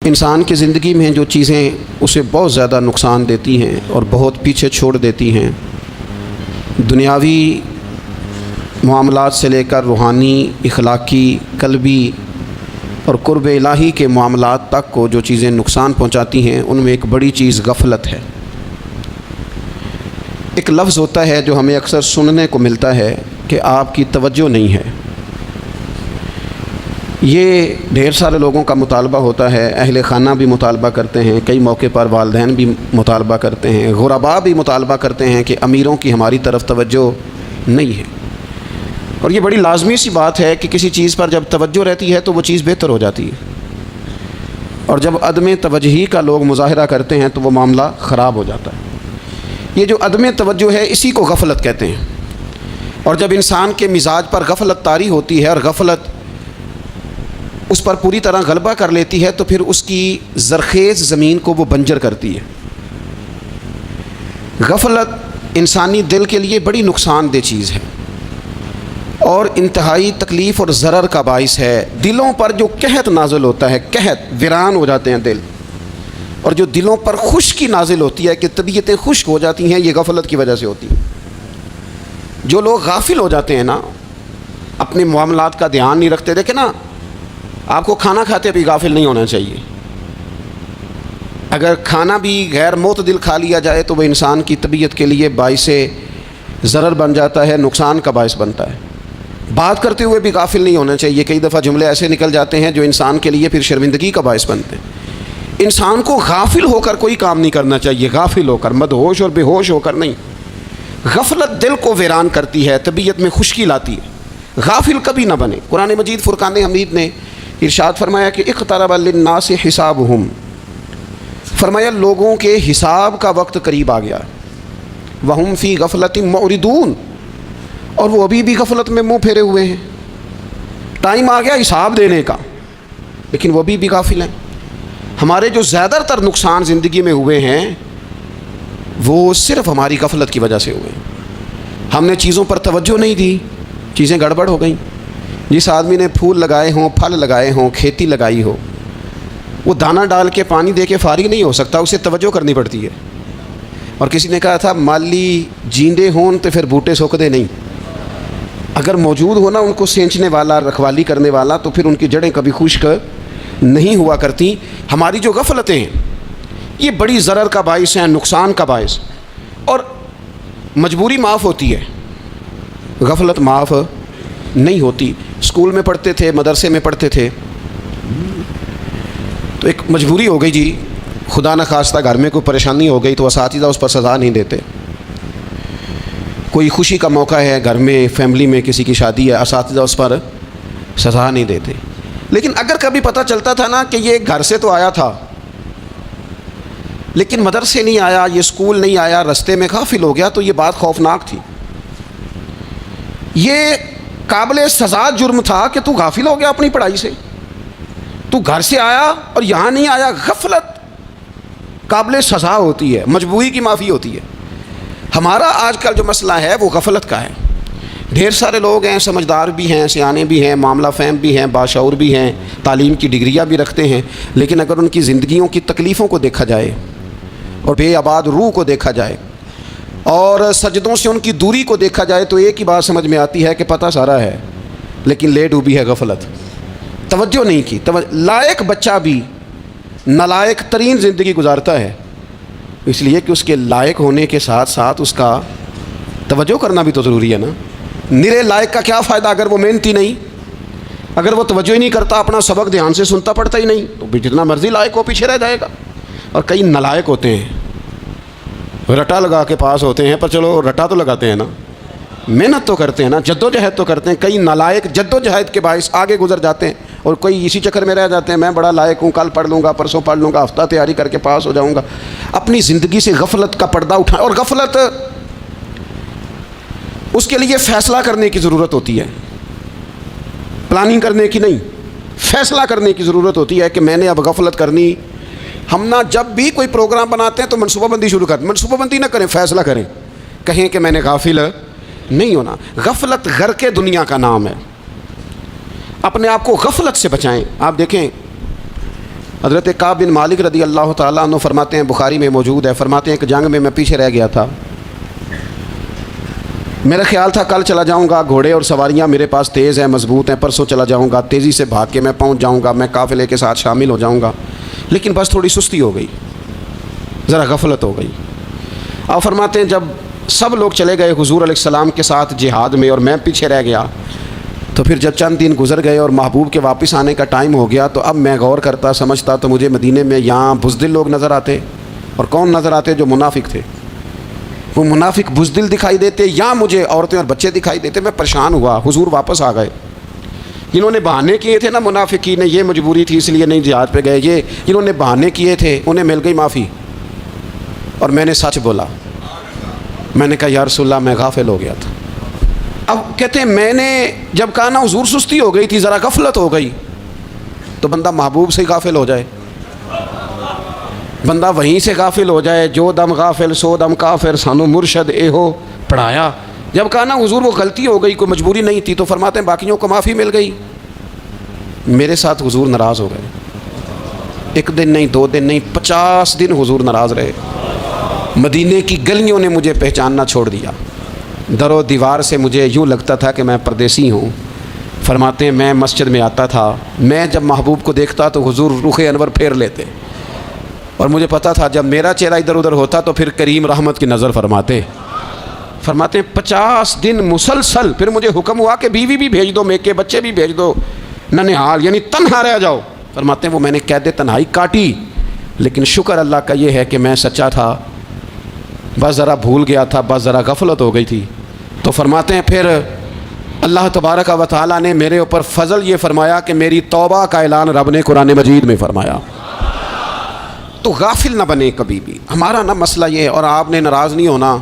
انسان کی زندگی میں جو چیزیں اسے بہت زیادہ نقصان دیتی ہیں اور بہت پیچھے چھوڑ دیتی ہیں، دنیاوی معاملات سے لے کر روحانی، اخلاقی، قلبی اور قرب الہی کے معاملات تک کو جو چیزیں نقصان پہنچاتی ہیں، ان میں ایک بڑی چیز غفلت ہے۔ ایک لفظ ہوتا ہے جو ہمیں اکثر سننے کو ملتا ہے کہ آپ کی توجہ نہیں ہے۔ یہ ڈھیر سارے لوگوں کا مطالبہ ہوتا ہے، اہل خانہ بھی مطالبہ کرتے ہیں، کئی موقع پر والدین بھی مطالبہ کرتے ہیں، غرباء بھی مطالبہ کرتے ہیں کہ امیروں کی ہماری طرف توجہ نہیں ہے۔ اور یہ بڑی لازمی سی بات ہے کہ کسی چیز پر جب توجہ رہتی ہے تو وہ چیز بہتر ہو جاتی ہے، اور جب عدم توجہی کا لوگ مظاہرہ کرتے ہیں تو وہ معاملہ خراب ہو جاتا ہے۔ یہ جو عدم توجہ ہے اسی کو غفلت کہتے ہیں، اور جب انسان کے مزاج پر غفلت طاری ہوتی ہے اور غفلت اس پر پوری طرح غلبہ کر لیتی ہے تو پھر اس کی زرخیز زمین کو وہ بنجر کرتی ہے۔ غفلت انسانی دل کے لیے بڑی نقصان دہ چیز ہے اور انتہائی تکلیف اور ضرر کا باعث ہے۔ دلوں پر جو قحط نازل ہوتا ہے، قحط، ویران ہو جاتے ہیں دل، اور جو دلوں پر خشکی نازل ہوتی ہے کہ طبیعتیں خشک ہو جاتی ہیں، یہ غفلت کی وجہ سے ہوتی ہیں۔ جو لوگ غافل ہو جاتے ہیں نا، اپنے معاملات کا دھیان نہیں رکھتے، دیکھیں نا، آپ کو کھانا کھاتے بھی غافل نہیں ہونا چاہیے۔ اگر کھانا بھی غیر معتدل کھا لیا جائے تو وہ انسان کی طبیعت کے لیے باعث ضرر بن جاتا ہے، نقصان کا باعث بنتا ہے۔ بات کرتے ہوئے بھی غافل نہیں ہونا چاہیے، کئی دفعہ جملے ایسے نکل جاتے ہیں جو انسان کے لیے پھر شرمندگی کا باعث بنتے ہیں۔ انسان کو غافل ہو کر کوئی کام نہیں کرنا چاہیے، غافل ہو کر، مدہوش اور بے ہوش ہو کر نہیں۔ غفلت دل کو ویران کرتی ہے، طبیعت میں خشکی لاتی ہے۔ غافل کبھی نہ بنے۔ قرآن مجید فرقان حمید نے ارشاد فرمایا کہ اقترب للناس حسابہم، فرمایا لوگوں کے حساب کا وقت قریب آ گیا، وہم فی غفلۃ معرضون، اور وہ ابھی بھی غفلت میں منہ پھیرے ہوئے ہیں۔ ٹائم آ گیا حساب دینے کا، لیکن وہ ابھی بھی غافل ہیں۔ ہمارے جو زیادہ تر نقصان زندگی میں ہوئے ہیں وہ صرف ہماری غفلت کی وجہ سے ہوئے۔ ہم نے چیزوں پر توجہ نہیں دی، چیزیں گڑبڑ ہو گئیں۔ جس آدمی نے پھول لگائے ہوں، پھل لگائے ہوں، کھیتی لگائی ہو، وہ دانہ ڈال کے پانی دے کے فارغ نہیں ہو سکتا، اسے توجہ کرنی پڑتی ہے۔ اور کسی نے کہا تھا مالی جیندے ہون تو پھر بوٹے سوکھدے نہیں، اگر موجود ہونا ان کو سینچنے والا، رکھوالی کرنے والا، تو پھر ان کی جڑیں کبھی خشک نہیں ہوا کرتی۔ ہماری جو غفلتیں ہیں یہ بڑی ضرر کا باعث ہیں، نقصان کا باعث، اور مجبوری معاف ہوتی ہے، غفلت معاف نہیں ہوتی۔ اسکول میں پڑھتے تھے، مدرسے میں پڑھتے تھے، تو ایک مجبوری ہو گئی جی، خدا نخواستہ گھر میں کوئی پریشانی ہو گئی تو اساتذہ اس پر سزا نہیں دیتے۔ کوئی خوشی کا موقع ہے گھر میں، فیملی میں کسی کی شادی ہے، اساتذہ اس پر سزا نہیں دیتے۔ لیکن اگر کبھی پتہ چلتا تھا نا کہ یہ گھر سے تو آیا تھا لیکن مدرسے نہیں آیا، یہ اسکول نہیں آیا، رستے میں غافل ہو گیا، تو یہ بات خوفناک تھی۔ یہ قابل سزا جرم تھا کہ تو غافل ہو گیا اپنی پڑھائی سے، تو گھر سے آیا اور یہاں نہیں آیا۔ غفلت قابل سزا ہوتی ہے، مجبوری کی معافی ہوتی ہے۔ ہمارا آج کل جو مسئلہ ہے وہ غفلت کا ہے۔ ڈھیر سارے لوگ ہیں، سمجھدار بھی ہیں، سیانے بھی ہیں، معاملہ فہم بھی ہیں، باشعور بھی ہیں، تعلیم کی ڈگریاں بھی رکھتے ہیں، لیکن اگر ان کی زندگیوں کی تکلیفوں کو دیکھا جائے اور بے آباد روح کو دیکھا جائے اور سجدوں سے ان کی دوری کو دیکھا جائے تو ایک ہی بات سمجھ میں آتی ہے کہ پتہ سارا ہے لیکن لے ڈوبی ہے غفلت، توجہ نہیں کی۔ لائق بچہ بھی نالائق ترین زندگی گزارتا ہے، اس لیے کہ اس کے لائق ہونے کے ساتھ ساتھ اس کا توجہ کرنا بھی تو ضروری ہے نا۔ نرے لائق کا کیا فائدہ اگر وہ محنتی نہیں، اگر وہ توجہ ہی نہیں کرتا، اپنا سبق دھیان سے سنتا پڑھتا ہی نہیں، تو بھی جتنا مرضی لائق ہو پیچھے رہ جائے گا۔ اور کئی نالائق ہوتے ہیں، رٹا لگا کے پاس ہوتے ہیں، پر چلو رٹا تو لگاتے ہیں نا، محنت تو کرتے ہیں نا، جد و جہد تو کرتے ہیں۔ کئی نالائق جد و جہد کے باعث آگے گزر جاتے ہیں اور کوئی اسی چکر میں رہ جاتے ہیں، میں بڑا لائق ہوں، کل پڑھ لوں گا، پرسوں پڑھ لوں گا، ہفتہ تیاری کر کے پاس ہو جاؤں گا۔ اپنی زندگی سے غفلت کا پردہ اٹھائیں، اور غفلت اس کے لیے فیصلہ کرنے کی ضرورت ہوتی ہے، پلاننگ کرنے کی نہیں، فیصلہ کرنے کی ضرورت ہوتی ہے کہ میں نے اب غفلت کرنی۔ ہم نہ جب بھی کوئی پروگرام بناتے ہیں تو منصوبہ بندی شروع کرتے ہیں، منصوبہ بندی نہ کریں، فیصلہ کریں، کہیں کہ میں نے غافل نہیں ہونا۔ غفلت غرق دنیا کا نام ہے، اپنے آپ کو غفلت سے بچائیں۔ آپ دیکھیں حضرت کعب بن مالک رضی اللہ تعالیٰ عنہ فرماتے ہیں، بخاری میں موجود ہے، فرماتے ہیں ایک جنگ میں پیچھے رہ گیا تھا، میرا خیال تھا کل چلا جاؤں گا، گھوڑے اور سواریاں میرے پاس تیز ہیں، مضبوط ہیں، پرسوں چلا جاؤں گا، تیزی سے بھاگ کے میں پہنچ جاؤں گا، میں قافلے کے ساتھ شامل ہو جاؤں گا، لیکن بس تھوڑی سستی ہو گئی، ذرا غفلت ہو گئی۔ آپ فرماتے ہیں جب سب لوگ چلے گئے حضور علیہ السلام کے ساتھ جہاد میں اور میں پیچھے رہ گیا، تو پھر جب چند دن گزر گئے اور محبوب کے واپس آنے کا ٹائم ہو گیا، تو اب میں غور کرتا سمجھتا تو مجھے مدینے میں یہاں بزدل لوگ نظر آتے، اور کون نظر آتے؟ جو منافق تھے، وہ منافق بزدل دکھائی دیتے، یا مجھے عورتیں اور بچے دکھائی دیتے۔ میں پریشان ہوا، حضور واپس آ گئے۔ جنہوں نے بہانے کیے تھے نا منافقین، یہ مجبوری تھی اس لیے نہیں جہاد پہ گئے، یہ جنہوں نے بہانے کیے تھے انہیں مل گئی معافی، اور میں نے سچ بولا، میں نے کہا یا رسول اللہ میں غافل ہو گیا تھا۔ اب کہتے ہیں میں نے جب کہا نا حضور سستی ہو گئی تھی، ذرا غفلت ہو گئی، تو بندہ محبوب سے غافل ہو جائے، بندہ وہیں سے غافل ہو جائے، جو دم غافل سو دم کافر، سانو مرشد اے ہو پڑھایا۔ جب کہا نا حضور وہ غلطی ہو گئی، کوئی مجبوری نہیں تھی، تو فرماتے ہیں باقیوں کو معافی مل گئی، میرے ساتھ حضور ناراض ہو گئے۔ ایک دن نہیں، 2 دن نہیں، 50 دن حضور ناراض رہے۔ مدینے کی گلیوں نے مجھے پہچاننا چھوڑ دیا، در و دیوار سے مجھے یوں لگتا تھا کہ میں پردیسی ہوں۔ فرماتے ہیں میں مسجد میں آتا تھا، میں جب محبوب کو دیکھتا تو حضور رخ انور پھیر لیتے، اور مجھے پتا تھا جب میرا چہرہ ادھر ادھر ہوتا تو پھر کریم رحمت کی نظر فرماتے ہیں 50 دن مسلسل۔ پھر مجھے حکم ہوا کہ بیوی بھی بھیج دو، میکے بچے بھی بھیج دو، ننھال یعنی تنہا رہ جاؤ۔ فرماتے ہیں وہ میں نے قید تنہائی کاٹی، لیکن شکر اللہ کا یہ ہے کہ میں سچا تھا، بس ذرا بھول گیا تھا، بس ذرا غفلت ہو گئی تھی۔ تو فرماتے ہیں پھر اللہ تبارک و تعالیٰ نے میرے اوپر فضل یہ فرمایا کہ میری توبہ کا اعلان رب نے قرآن مجید میں فرمایا۔ تو غافل نہ بنے کبھی بھی، ہمارا نہ مسئلہ یہ ہے، اور آپ نے ناراض نہیں ہونا۔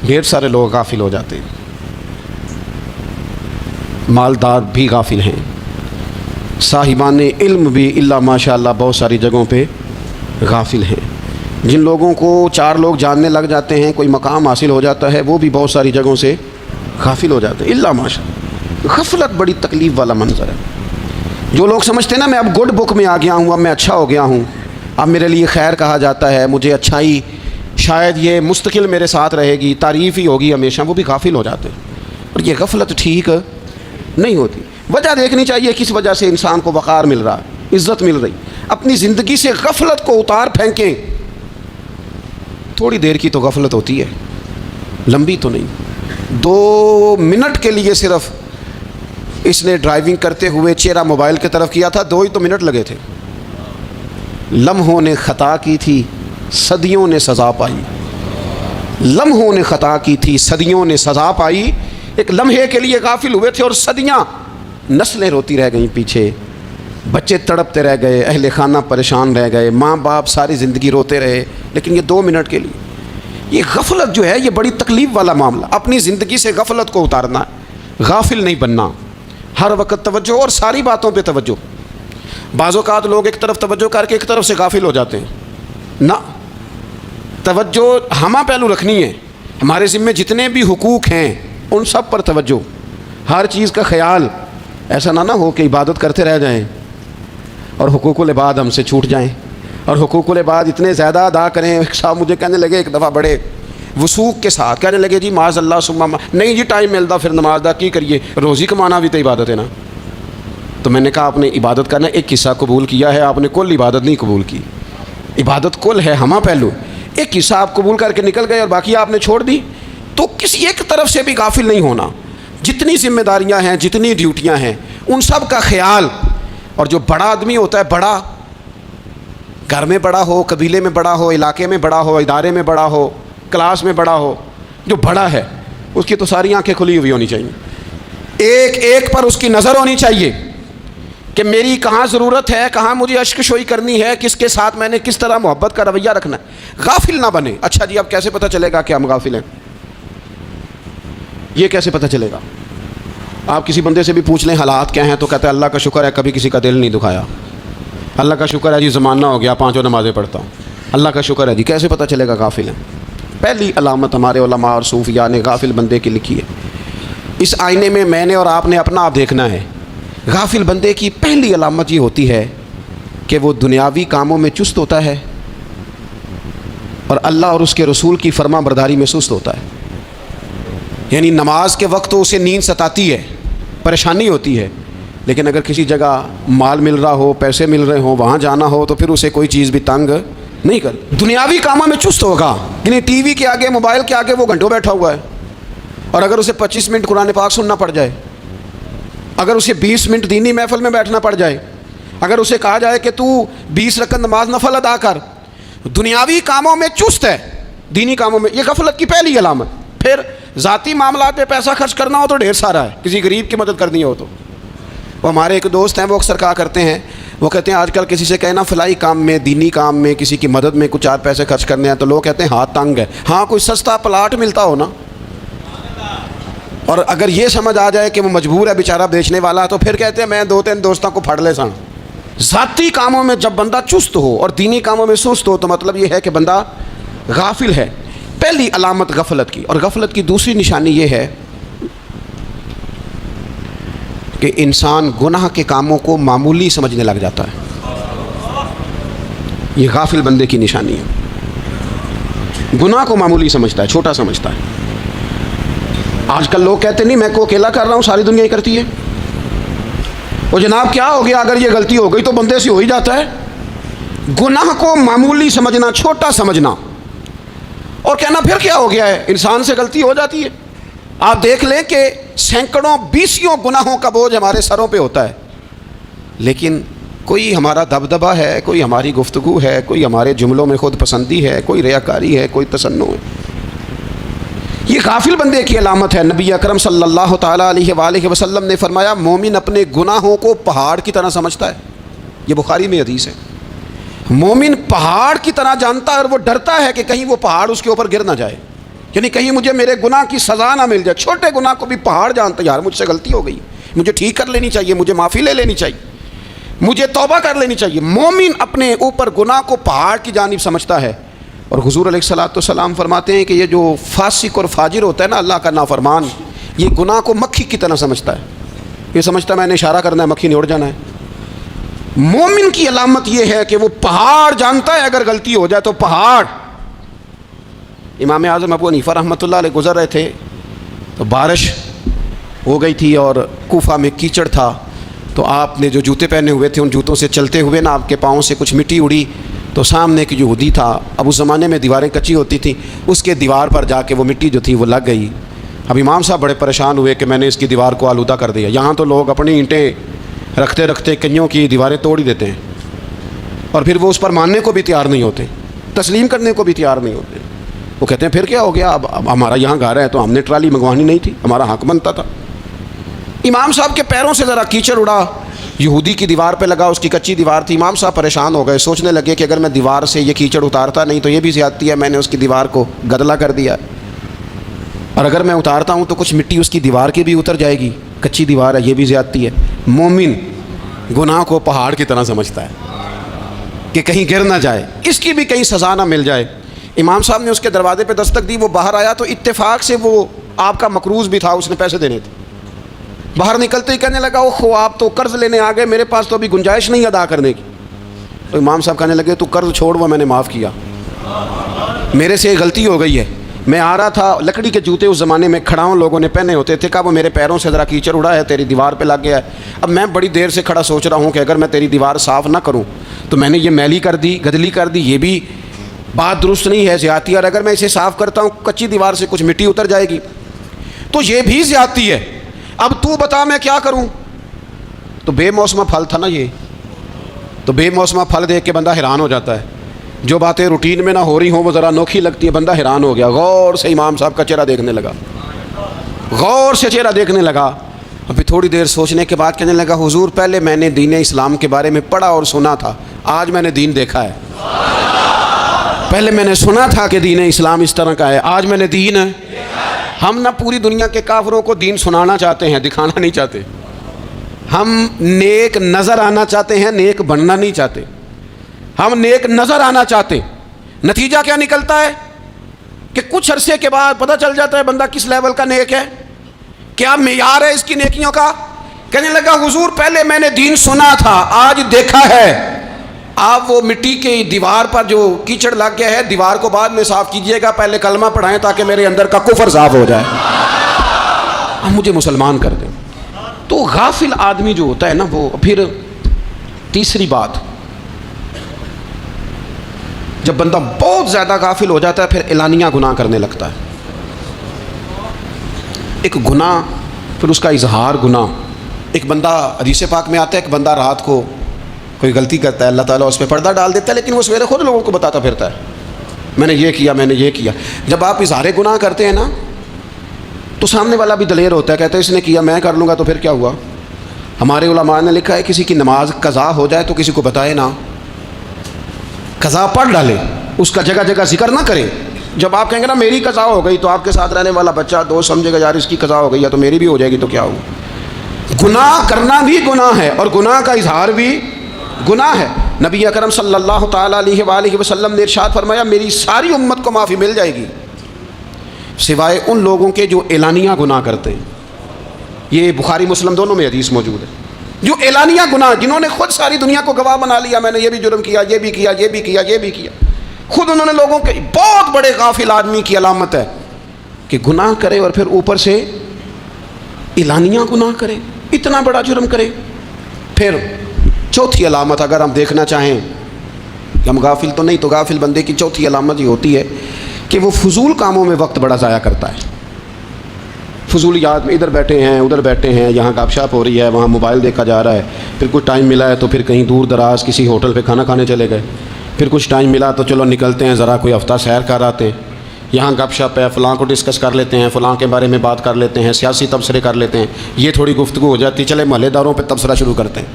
ڈھیر سارے لوگ غافل ہو جاتے ہیں، مالدار بھی غافل ہیں، صاحبان علم بھی اللہ ماشاء اللہ بہت ساری جگہوں پہ غافل ہیں۔ جن لوگوں کو 4 لوگ جاننے لگ جاتے ہیں، کوئی مقام حاصل ہو جاتا ہے، وہ بھی بہت ساری جگہوں سے غافل ہو جاتے ہیں، اللہ ماشاء اللہ۔ غفلت بڑی تکلیف والا منظر ہے۔ جو لوگ سمجھتے ہیں نا میں اب گڈ بک میں آ گیا ہوں، اب میں اچھا ہو گیا ہوں، اب میرے لیے خیر کہا جاتا ہے، مجھے اچھائی شاید یہ مستقل میرے ساتھ رہے گی، تعریف ہی ہوگی ہمیشہ، وہ بھی غافل ہو جاتے ہیں۔ اور یہ غفلت ٹھیک نہیں ہوتی۔ وجہ دیکھنی چاہیے کس وجہ سے انسان کو وقار مل رہا ہے، عزت مل رہی۔ اپنی زندگی سے غفلت کو اتار پھینکیں۔ تھوڑی دیر کی تو غفلت ہوتی ہے، لمبی تو نہیں۔ 2 منٹ کے لیے صرف اس نے ڈرائیونگ کرتے ہوئے چہرہ موبائل کی طرف کیا تھا، 2 ہی تو منٹ لگے تھے۔ لمحوں نے خطا کی تھی، صدیوں نے سزا پائی۔ لمحوں نے خطا کی تھی، صدیوں نے سزا پائی۔ ایک لمحے کے لیے غافل ہوئے تھے اور صدیاں، نسلیں روتی رہ گئیں پیچھے، بچے تڑپتے رہ گئے، اہل خانہ پریشان رہ گئے، ماں باپ ساری زندگی روتے رہے، لیکن یہ 2 منٹ کے لیے۔ یہ غفلت جو ہے یہ بڑی تکلیف والا معاملہ۔ اپنی زندگی سے غفلت کو اتارنا ہے، غافل نہیں بننا، ہر وقت توجہ اور ساری باتوں پہ توجہ۔ بعض اوقات لوگ ایک طرف توجہ کر کے ایک طرف سے غافل ہو جاتے ہیں، نہ، توجہ ہمہ پہلو رکھنی ہے۔ ہمارے ذمے جتنے بھی حقوق ہیں ان سب پر توجہ، ہر چیز کا خیال، ایسا نہ ہو کہ عبادت کرتے رہ جائیں اور حقوق العباد ہم سے چھوٹ جائیں، اور حقوق العباد اتنے زیادہ ادا کریں۔ صاحب مجھے کہنے لگے ایک دفعہ بڑے وثوق کے ساتھ کہنے لگے جی معاذ اللہ ثم نہیں جی ٹائم ملتا پھر نماز دا کی کریے، روزی کمانا بھی تو عبادت ہے نا۔ تو میں نے کہا آپ نے عبادت کرنا ایک حصہ قبول کیا ہے، آپ نے کل عبادت نہیں قبول کی۔ عبادت کل ہے، ہمہ پہلو، ایک حصہ آپ قبول کر کے نکل گئے اور باقی آپ نے چھوڑ دی۔ تو کسی ایک طرف سے بھی غافل نہیں ہونا، جتنی ذمہ داریاں ہیں، جتنی ڈیوٹیاں ہیں، ان سب کا خیال۔ اور جو بڑا آدمی ہوتا ہے، بڑا گھر میں بڑا ہو، قبیلے میں بڑا ہو، علاقے میں بڑا ہو، ادارے میں بڑا ہو، کلاس میں بڑا ہو، جو بڑا ہے اس کی تو ساری آنکھیں کھلی ہوئی ہونی چاہیے، ایک ایک پر اس کی نظر ہونی چاہیے کہ میری کہاں ضرورت ہے، کہاں مجھے اشک شوئی کرنی ہے، کس کے ساتھ میں نے کس طرح محبت کا رویہ رکھنا ہے۔ غافل نہ بنے۔ اچھا جی اب کیسے پتہ چلے گا کہ ہم غافل ہیں؟ یہ کیسے پتہ چلے گا؟ آپ کسی بندے سے بھی پوچھ لیں حالات کیا ہیں تو کہتا ہے اللہ کا شکر ہے کبھی کسی کا دل نہیں دکھایا، اللہ کا شکر ہے جی زمانہ ہو گیا 5 نمازیں پڑھتا ہوں، اللہ کا شکر ہے جی۔ کیسے پتہ چلے گا غافل ہیں؟ پہلی علامت ہمارے علماء اور صوفیاء نے غافل بندے کی لکھی ہے۔ اس آئینے میں نے اور آپ نے اپنا آپ دیکھنا ہے غافل بندے کی پہلی علامت یہ ہوتی ہے کہ وہ دنیاوی کاموں میں چست ہوتا ہے اور اللہ اور اس کے رسول کی فرما برداری میں سست ہوتا ہے. یعنی نماز کے وقت تو اسے نیند ستاتی ہے، پریشانی ہوتی ہے، لیکن اگر کسی جگہ مال مل رہا ہو، پیسے مل رہے ہوں، وہاں جانا ہو تو پھر اسے کوئی چیز بھی تنگ نہیں کر. دنیاوی کاموں میں چست ہوگا، یعنی ٹی وی کے آگے، موبائل کے آگے وہ گھنٹوں بیٹھا ہوا ہے، اور اگر اسے 25 منٹ قرآن پاک سننا پڑ جائے، اگر اسے 20 منٹ دینی محفل میں بیٹھنا پڑ جائے، اگر اسے کہا جائے کہ تو 20 رکعت نماز نفل ادا کر، دنیاوی کاموں میں چست ہے، دینی کاموں میں، یہ غفلت کی پہلی علامت. پھر ذاتی معاملات پہ پیسہ خرچ کرنا ہو تو ڈھیر سارا ہے، کسی غریب کی مدد کرنی ہو تو. وہ ہمارے ایک دوست ہیں، وہ اکثر کہا کرتے ہیں، وہ کہتے ہیں آج کل کسی سے کہنا فلائی کام میں، دینی کام میں، کسی کی مدد میں کچھ 4 پیسے خرچ کرنے ہیں تو لوگ کہتے ہیں ہاتھ تنگ ہے. ہاں کوئی سستا پلاٹ ملتا ہو نا، اور اگر یہ سمجھ آ جائے کہ وہ مجبور ہے بیچارہ بیچنے والا، تو پھر کہتے ہیں میں 2-3 دوستوں کو پھڑ لے سان. ذاتی کاموں میں جب بندہ چست ہو اور دینی کاموں میں سست ہو تو مطلب یہ ہے کہ بندہ غافل ہے. پہلی علامت غفلت کی. اور غفلت کی دوسری نشانی یہ ہے کہ انسان گناہ کے کاموں کو معمولی سمجھنے لگ جاتا ہے. یہ غافل بندے کی نشانی ہے، گناہ کو معمولی سمجھتا ہے، چھوٹا سمجھتا ہے. آج کل لوگ کہتے نہیں میں کو اکیلا کر رہا ہوں، ساری دنیا ہی کرتی ہے. وہ جناب کیا ہو گیا، اگر یہ غلطی ہو گئی تو بندے سے ہو ہی جاتا ہے. گناہ کو معمولی سمجھنا، چھوٹا سمجھنا، اور کہنا پھر کیا ہو گیا ہے، انسان سے غلطی ہو جاتی ہے. آپ دیکھ لیں کہ سینکڑوں بیسیوں گناہوں کا بوجھ ہمارے سروں پہ ہوتا ہے، لیکن کوئی ہمارا دبدبہ ہے، کوئی ہماری گفتگو ہے، کوئی ہمارے جملوں میں خود پسندی ہے، کوئی ریاکاری ہے، کوئی تصنع ہے. یہ غافل بندے کی علامت ہے. نبی اکرم صلی اللہ تعالیٰ علیہ وآلہ وسلم نے فرمایا مومن اپنے گناہوں کو پہاڑ کی طرح سمجھتا ہے. یہ بخاری میں حدیث ہے. مومن پہاڑ کی طرح جانتا ہے اور وہ ڈرتا ہے کہ کہیں وہ پہاڑ اس کے اوپر گر نہ جائے، یعنی کہیں مجھے میرے گناہ کی سزا نہ مل جائے. چھوٹے گناہ کو بھی پہاڑ جانتا ہے، یار مجھ سے غلطی ہو گئی، مجھے ٹھیک کر لینی چاہیے، مجھے معافی لے لینی چاہیے، مجھے توبہ کر لینی چاہیے. مومن اپنے اوپر گناہ کو پہاڑ کی جانب سمجھتا ہے. اور حضور علیہ الصلوۃ والسلام فرماتے ہیں کہ یہ جو فاسق اور فاجر ہوتا ہے نا، اللہ کا نافرمان، یہ گناہ کو مکھی کی طرح سمجھتا ہے. یہ سمجھتا ہے میں نے اشارہ کرنا ہے، مکھی نے اڑ جانا ہے. مومن کی علامت یہ ہے کہ وہ پہاڑ جانتا ہے، اگر غلطی ہو جائے تو پہاڑ. امام اعظم ابو حنیفہ رحمۃ اللہ علیہ گزر رہے تھے تو بارش ہو گئی تھی اور کوفہ میں کیچڑ تھا، تو آپ نے جو جوتے پہنے ہوئے تھے ان جوتوں سے چلتے ہوئے نا آپ کے پاؤں سے کچھ مٹی اڑی، تو سامنے ایک یہودی تھا، اب اس زمانے میں دیواریں کچی ہوتی تھیں، اس کے دیوار پر جا کے وہ مٹی جو تھی وہ لگ گئی. اب امام صاحب بڑے پریشان ہوئے کہ میں نے اس کی دیوار کو آلودہ کر دیا. یہاں تو لوگ اپنی اینٹیں رکھتے رکھتے کئیوں کی دیواریں توڑ ہی دیتے ہیں، اور پھر وہ اس پر ماننے کو بھی تیار نہیں ہوتے، تسلیم کرنے کو بھی تیار نہیں ہوتے. وہ کہتے ہیں پھر کیا ہو گیا، اب ہمارا یہاں گھر ہے تو ہم نے ٹرالی منگوانی نہیں تھی، ہمارا حق بنتا تھا. امام صاحب کے پیروں سے ذرا کیچڑ اڑا، یہودی کی دیوار پہ لگا، اس کی کچی دیوار تھی. امام صاحب پریشان ہو گئے، سوچنے لگے کہ اگر میں دیوار سے یہ کیچڑ اتارتا نہیں تو یہ بھی زیادتی ہے، میں نے اس کی دیوار کو گدلا کر دیا، اور اگر میں اتارتا ہوں تو کچھ مٹی اس کی دیوار کی بھی اتر جائے گی، کچی دیوار ہے، یہ بھی زیادتی ہے. مومن گناہ کو پہاڑ کی طرح سمجھتا ہے کہ کہیں گر نہ جائے، اس کی بھی کہیں سزا نہ مل جائے. امام صاحب نے اس کے دروازے پہ دستک دی، وہ باہر آیا تو اتفاق سے وہ آپ کا مقروض بھی تھا، اس نے پیسے دینے تھے. باہر نکلتے ہی کہنے لگا اوہ آپ تو قرض لینے آ گئے، میرے پاس تو ابھی گنجائش نہیں ادا کرنے کی. تو امام صاحب کہنے لگے تو قرض چھوڑ، وہ میں نے معاف کیا، میرے سے غلطی ہو گئی ہے. میں آ رہا تھا، لکڑی کے جوتے اس زمانے میں کھڑاؤں لوگوں نے پہنے ہوتے تھے، کہا وہ میرے پیروں سے ذرا کیچڑ اڑا ہے، تیری دیوار پہ لگ گیا ہے. اب میں بڑی دیر سے کھڑا سوچ رہا ہوں کہ اگر میں تیری دیوار صاف نہ کروں تو میں نے یہ میلی کر دی، گدلی کر دی، یہ بھی بات درست نہیں ہے، زیادتی. اور اگر میں اسے صاف کرتا ہوں کچی دیوار سے کچھ مٹی اتر جائے گی تو یہ بھی زیادتی ہے. اب تو بتا میں کیا کروں. تو بے موسمہ پھل تھا نا یہ، تو بے موسمہ پھل دیکھ کے بندہ حیران ہو جاتا ہے. جو باتیں روٹین میں نہ ہو رہی ہوں وہ ذرا انوکھی لگتی ہے، بندہ حیران ہو گیا. غور سے امام صاحب کا چہرہ دیکھنے لگا، غور سے چہرہ دیکھنے لگا. ابھی تھوڑی دیر سوچنے کے بعد کہنے لگا حضور پہلے میں نے دین اسلام کے بارے میں پڑھا اور سنا تھا، آج میں نے دین دیکھا ہے. پہلے میں نے سنا تھا کہ دین اسلام اس طرح کا ہے، آج میں نے دین ہے. ہم نہ پوری دنیا کے کافروں کو دین سنانا چاہتے ہیں، دکھانا نہیں چاہتے. ہم نیک نظر آنا چاہتے ہیں، نیک بننا نہیں چاہتے. ہم نیک نظر آنا چاہتے. نتیجہ کیا نکلتا ہے کہ کچھ عرصے کے بعد پتہ چل جاتا ہے بندہ کس لیول کا نیک ہے، کیا معیار ہے اس کی نیکیوں کا. کہنے لگا حضور پہلے میں نے دین سنا تھا، آج دیکھا ہے۔ آپ وہ مٹی کی دیوار پر جو کیچڑ لگ گیا ہے، دیوار کو بعد میں صاف کیجئے گا، پہلے کلمہ پڑھائیں تاکہ میرے اندر کا کفر صاف ہو جائے، آپ مجھے مسلمان کر دیں۔ تو غافل آدمی جو ہوتا ہے نا، وہ پھر تیسری بات، جب بندہ بہت زیادہ غافل ہو جاتا ہے پھر اعلانیہ گناہ کرنے لگتا ہے۔ ایک گناہ، پھر اس کا اظہار گناہ۔ ایک بندہ، حدیث پاک میں آتا ہے، ایک بندہ رات کو کوئی غلطی کرتا ہے، اللہ تعالیٰ اس پہ پردہ ڈال دیتا ہے، لیکن وہ سویرے خود لوگوں کو بتاتا پھرتا ہے میں نے یہ کیا، میں نے یہ کیا۔ جب آپ اظہار گناہ کرتے ہیں نا تو سامنے والا بھی دلیر ہوتا ہے، کہتا ہے اس نے کیا، میں کر لوں گا تو پھر کیا ہوا۔ ہمارے علماء نے لکھا ہے کسی کی نماز قضا ہو جائے تو کسی کو بتائے نہ، قضا پڑھ ڈالے، اس کا جگہ جگہ ذکر نہ کرے۔ جب آپ کہیں گے نا میری قضا ہو گئی، تو آپ کے ساتھ رہنے والا بچہ دوست سمجھے گا یار اس کی قضا ہو گئی ہے تو میری بھی ہو جائے گی، تو کیا ہوگا۔ گناہ کرنا بھی گناہ ہے اور گناہ کا اظہار بھی گناہ ہے۔ نبی اکرم صلی اللہ تعالیٰ علیہ وآلہ وسلم نے ارشاد فرمایا میری ساری امت کو معافی مل جائے گی سوائے ان لوگوں کے جو اعلانیہ گناہ کرتے ہیں۔ یہ بخاری مسلم دونوں میں حدیث موجود ہے۔ جو اعلانیہ گناہ، جنہوں نے خود ساری دنیا کو گواہ بنا لیا، میں نے یہ بھی جرم کیا، یہ بھی کیا، یہ بھی کیا، یہ بھی کیا، خود انہوں نے لوگوں کے، بہت بڑے غافل آدمی کی علامت ہے کہ گناہ کرے اور پھر اوپر سے اعلانیہ گناہ کرے، اتنا بڑا جرم کرے۔ پھر چوتھی علامت اگر ہم دیکھنا چاہیں کہ ہم غافل تو نہیں، تو غافل بندے کی چوتھی علامت یہ ہوتی ہے کہ وہ فضول کاموں میں وقت بڑا ضائع کرتا ہے۔ فضولیات میں ادھر بیٹھے ہیں، ادھر بیٹھے ہیں، یہاں گپ شپ ہو رہی ہے، وہاں موبائل دیکھا جا رہا ہے، پھر کچھ ٹائم ملا ہے تو پھر کہیں دور دراز کسی ہوٹل پہ کھانا کھانے چلے گئے، پھر کچھ ٹائم ملا تو چلو نکلتے ہیں ذرا کوئی ہفتہ سیر کر آتے ہیں، یہاں گپ شپ ہے، فلاں کو ڈسکس کر لیتے ہیں، فلاں کے بارے میں بات کر لیتے ہیں، سیاسی تبصرے کر لیتے ہیں، یہ تھوڑی گفتگو ہو جاتی، چلے محلے داروں پہ تبصرہ شروع کرتے ہیں،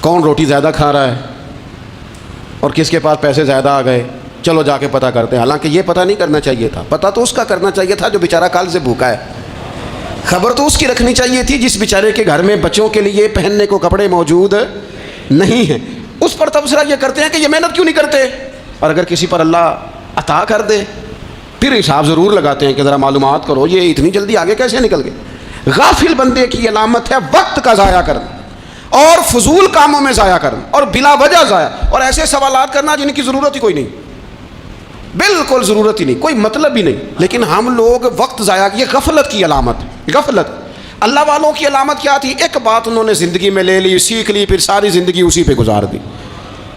کون روٹی زیادہ کھا رہا ہے اور کس کے پاس پیسے زیادہ آ گئے، چلو جا کے پتہ کرتے ہیں۔ حالانکہ یہ پتہ نہیں کرنا چاہیے تھا، پتہ تو اس کا کرنا چاہیے تھا جو بیچارہ کل سے بھوکا ہے، خبر تو اس کی رکھنی چاہیے تھی جس بیچارے کے گھر میں بچوں کے لیے پہننے کو کپڑے موجود نہیں ہیں۔ اس پر تبصرہ یہ کرتے ہیں کہ یہ محنت کیوں نہیں کرتے، اور اگر کسی پر اللہ عطا کر دے پھر حساب ضرور لگاتے ہیں کہ ذرا معلومات کرو یہ اتنی جلدی آگے کیسے نکل گئے۔ غافل بندے کی علامت ہے وقت کا ضائع کرنا اور فضول کاموں میں ضائع کرنا اور بلا وجہ ضائع، اور ایسے سوالات کرنا جن کی ضرورت ہی کوئی نہیں، بالکل ضرورت ہی نہیں، کوئی مطلب ہی نہیں، لیکن ہم لوگ وقت ضائع، یہ غفلت کی علامت، غفلت۔ اللہ والوں کی علامت کیا تھی؟ ایک بات انہوں نے زندگی میں لے لی، سیکھ لی، پھر ساری زندگی اسی پہ گزار دی۔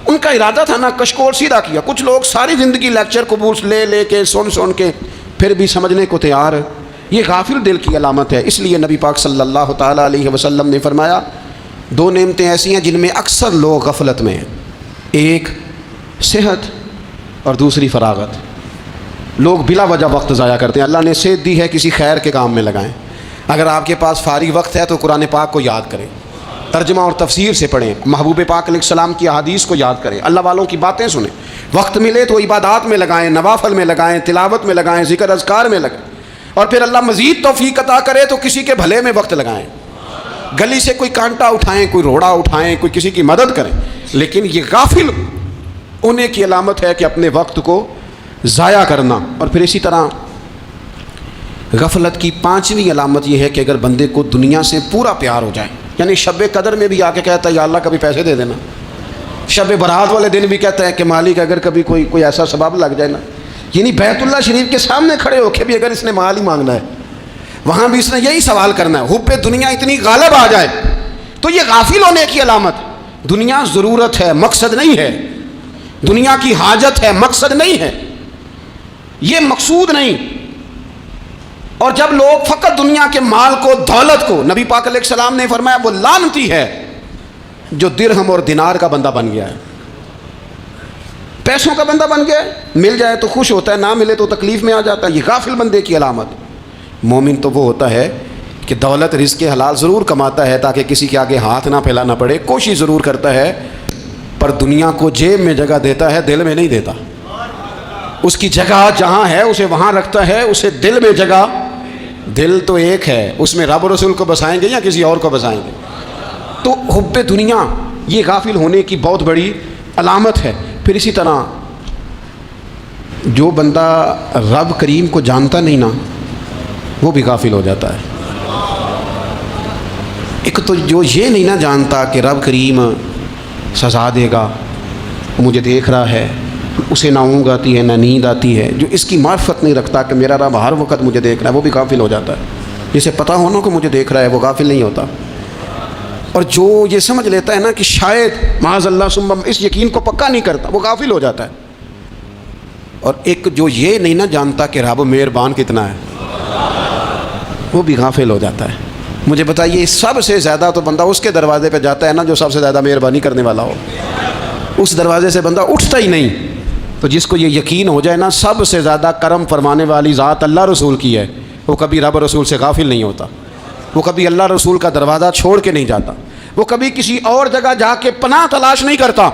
ان کا ارادہ تھا نا کشکول سیدھا کیا۔ کچھ لوگ ساری زندگی لیکچر قبول لے کے سن کے پھر بھی سمجھنے کو تیار، یہ غافل دل کی علامت ہے۔ اس لیے نبی پاک صلی اللہ تعالیٰ علیہ وسلم نے فرمایا دو نعمتیں ایسی ہیں جن میں اکثر لوگ غفلت میں ہیں، ایک صحت اور دوسری فراغت۔ لوگ بلا وجہ وقت ضائع کرتے ہیں۔ اللہ نے صحت دی ہے، کسی خیر کے کام میں لگائیں۔ اگر آپ کے پاس فارغ وقت ہے تو قرآن پاک کو یاد کریں، ترجمہ اور تفسیر سے پڑھیں، محبوب پاک علیہ السلام کی احادیث کو یاد کریں، اللہ والوں کی باتیں سنیں۔ وقت ملے تو عبادات میں لگائیں، نوافل میں لگائیں، تلاوت میں لگائیں، ذکر اذکار میں لگائیں، اور پھر اللہ مزید توفیق عطا کرے تو کسی کے بھلے میں وقت لگائیں۔ گلی سے کوئی کانٹا اٹھائیں، کوئی روڑا اٹھائیں، کوئی کسی کی مدد کریں، لیکن یہ غافل ہونے کی علامت ہے کہ اپنے وقت کو ضائع کرنا۔ اور پھر اسی طرح غفلت کی پانچویں علامت یہ ہے کہ اگر بندے کو دنیا سے پورا پیار ہو جائے، یعنی شب قدر میں بھی آ کے کہتا ہے یا اللہ کبھی پیسے دے دینا، شب برات والے دن بھی کہتا ہے کہ مالک اگر کبھی کوئی ایسا سبب لگ جائے نا، یعنی بیت اللہ شریف کے سامنے کھڑے ہو کے بھی اگر اس نے مال ہی مانگنا ہے، وہاں بھی اس نے یہی سوال کرنا ہے، حب دنیا اتنی غالب آ جائے، تو یہ غافل ہونے کی علامت۔ دنیا ضرورت ہے، مقصد نہیں ہے، دنیا کی حاجت ہے، مقصد نہیں ہے، یہ مقصود نہیں۔ اور جب لوگ فقط دنیا کے مال کو، دولت کو، نبی پاک علیہ السلام نے فرمایا وہ لعنتی ہے جو درہم اور دینار کا بندہ بن گیا ہے، پیسوں کا بندہ بن گیا ہے، مل جائے تو خوش ہوتا ہے، نہ ملے تو تکلیف میں آ جاتا ہے۔ یہ غافل بندے کی علامت۔ مومن تو وہ ہوتا ہے کہ دولت رزق حلال ضرور کماتا ہے تاکہ کسی کے آگے ہاتھ نہ پھیلانا پڑے، کوشش ضرور کرتا ہے، پر دنیا کو جیب میں جگہ دیتا ہے، دل میں نہیں دیتا۔ اس کی جگہ جہاں ہے اسے وہاں رکھتا ہے، اسے دل میں جگہ، دل تو ایک ہے، اس میں رب رسول کو بسائیں گے یا کسی اور کو بسائیں گے؟ تو حب دنیا یہ غافل ہونے کی بہت بڑی علامت ہے۔ پھر اسی طرح جو بندہ رب کریم کو جانتا نہیں نا، وہ بھی غافل ہو جاتا ہے۔ ایک تو جو یہ نہیں نہ جانتا کہ رب کریم سزا دے گا، مجھے دیکھ رہا ہے، اسے نہ اونگ آتی ہے نہ نیند آتی ہے، جو اس کی معرفت نہیں رکھتا کہ میرا رب ہر وقت مجھے دیکھ رہا ہے، وہ بھی غافل ہو جاتا ہے۔ جسے پتہ ہونا کہ مجھے دیکھ رہا ہے وہ غافل نہیں ہوتا۔ اور جو یہ سمجھ لیتا ہے نا کہ شاید معاذ اللہ ثم، اس یقین کو پکا نہیں کرتا، وہ غافل ہو جاتا ہے۔ اور ایک جو یہ نہیں نہ جانتا کہ رب مہربان کتنا ہے، وہ بھی غافل ہو جاتا ہے۔ مجھے بتائیے سب سے زیادہ تو بندہ اس کے دروازے پہ جاتا ہے نا جو سب سے زیادہ مہربانی کرنے والا ہو، اس دروازے سے بندہ اٹھتا ہی نہیں۔ تو جس کو یہ یقین ہو جائے نا سب سے زیادہ کرم فرمانے والی ذات اللہ رسول کی ہے، وہ کبھی رب رسول سے غافل نہیں ہوتا، وہ کبھی اللہ رسول کا دروازہ چھوڑ کے نہیں جاتا، وہ کبھی کسی اور جگہ جا کے پناہ تلاش نہیں کرتا۔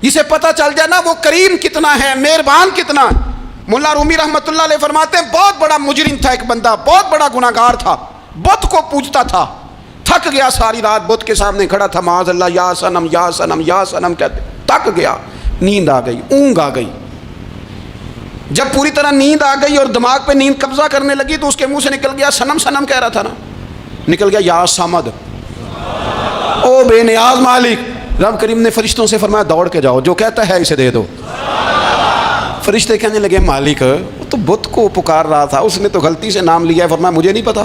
جسے پتہ چل جائے نا وہ کریم کتنا ہے، مہربان کتنا ہے۔ مولا رومی رحمۃ اللہ علیہ فرماتے ہیں بہت بڑا مجرم تھا ایک بندہ، بہت بڑا گناہ گار تھا، بت کو پوجتا تھا، تھک گیا، ساری رات بت کے سامنے کھڑا تھا، معاذ اللہ یا صنم یا صنم یا صنم کہتے، تھک گیا، نیند آ گئی، اونگ آ گئی۔ جب پوری طرح نیند آ گئی اور دماغ پہ نیند قبضہ کرنے لگی تو اس کے منہ سے نکل گیا، صنم صنم کہہ رہا تھا نا، نکل گیا یا صمد، او بے نیاز مالک۔ رب کریم نے فرشتوں سے فرمایا دوڑ کے جاؤ، جو کہتا ہے اسے دے دو۔ فرشتے کہنے لگے مالک وہ تو بت کو پکار رہا تھا، اس نے تو غلطی سے نام لیا ہے۔ فرمایا مجھے نہیں پتا،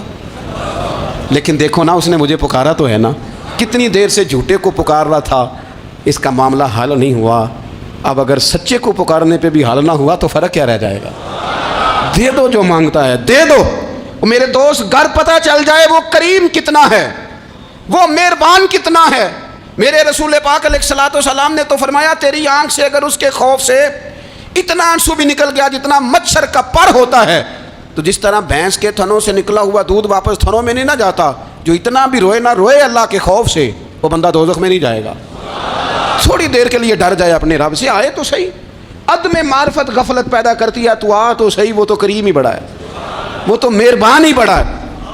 لیکن دیکھو نا اس نے مجھے پکارا تو ہے نا، کتنی دیر سے جھوٹے کو پکار رہا تھا، اس کا معاملہ حل نہیں ہوا۔ اب اگر سچے کو پکارنے پہ بھی حل نہ ہوا تو فرق کیا رہ جائے گا؟ دے دو جو مانگتا ہے، دے دو۔ میرے دوست گھر پتہ چل جائے وہ کریم کتنا ہے، وہ مہربان کتنا ہے۔ میرے رسول پاک علیہ الصلوۃ والسلام نے تو فرمایا تیری آنکھ سے اگر اس کے خوف سے اتنا آنسو بھی نکل گیا جتنا مچھر کا پر ہوتا ہے، تو جس طرح بھینس کے تھنوں سے نکلا ہوا دودھ واپس تھنوں میں نہیں نہ جاتا، جو اتنا بھی روئے نہ روئے اللہ کے خوف سے، وہ بندہ دوزخ میں نہیں جائے گا۔ تھوڑی دیر کے لیے ڈر جائے اپنے رب سے، آئے تو صحیح۔ عدم معرفت غفلت پیدا کرتی ہے، تو آ تو صحیح، وہ تو کریم ہی بڑا ہے، وہ تو مہربان ہی بڑا ہے۔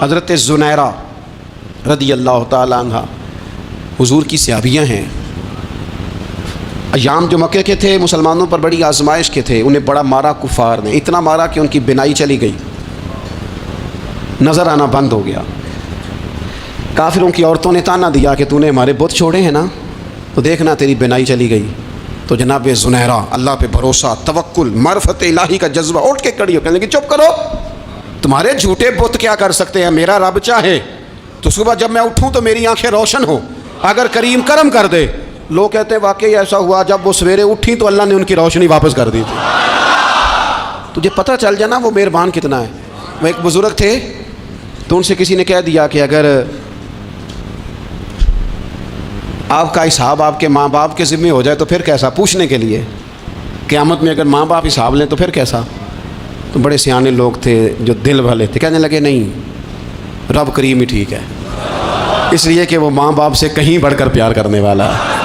حضرت زنیرہ رضی اللہ تعالی عنہ حضور کی صحابیاں ہیں، ایام جو مکے کے تھے مسلمانوں پر بڑی آزمائش کے تھے، انہیں بڑا مارا کفار نے، اتنا مارا کہ ان کی بینائی چلی گئی، نظر آنا بند ہو گیا۔ کافروں کی عورتوں نے تانا دیا کہ تو نے ہمارے بت چھوڑے ہیں نا، تو دیکھنا تیری بینائی چلی گئی۔ تو جناب زنیرہ اللہ پہ بھروسہ، توکل، معرفت الہی کا جذبہ، اٹھ کے کھڑی ہو کہنے لگی چپ کرو، تمہارے جھوٹے بت کیا کر سکتے ہیں، میرا رب چاہے تو صبح جب میں اٹھوں تو میری آنکھیں روشن ہوں، اگر کریم کرم کر دے۔ لوگ کہتے ہیں واقعی ایسا ہوا، جب وہ سویرے اٹھی تو اللہ نے ان کی روشنی واپس کر دی تھی۔ تجھے پتہ چل جانا وہ مہربان کتنا ہے۔ وہ ایک بزرگ تھے تو ان سے کسی نے کہہ دیا کہ اگر آپ کا حساب آپ کے ماں باپ کے ذمہ ہو جائے تو پھر کیسا، پوچھنے کے لیے قیامت میں اگر ماں باپ حساب لیں تو پھر کیسا۔ تو بڑے سیانے لوگ تھے جو دل والے تھے، کہنے لگے نہیں، رب کریم ہی ٹھیک ہے، اس لیے کہ وہ ماں باپ سے کہیں بڑھ کر پیار کرنے والا ہے۔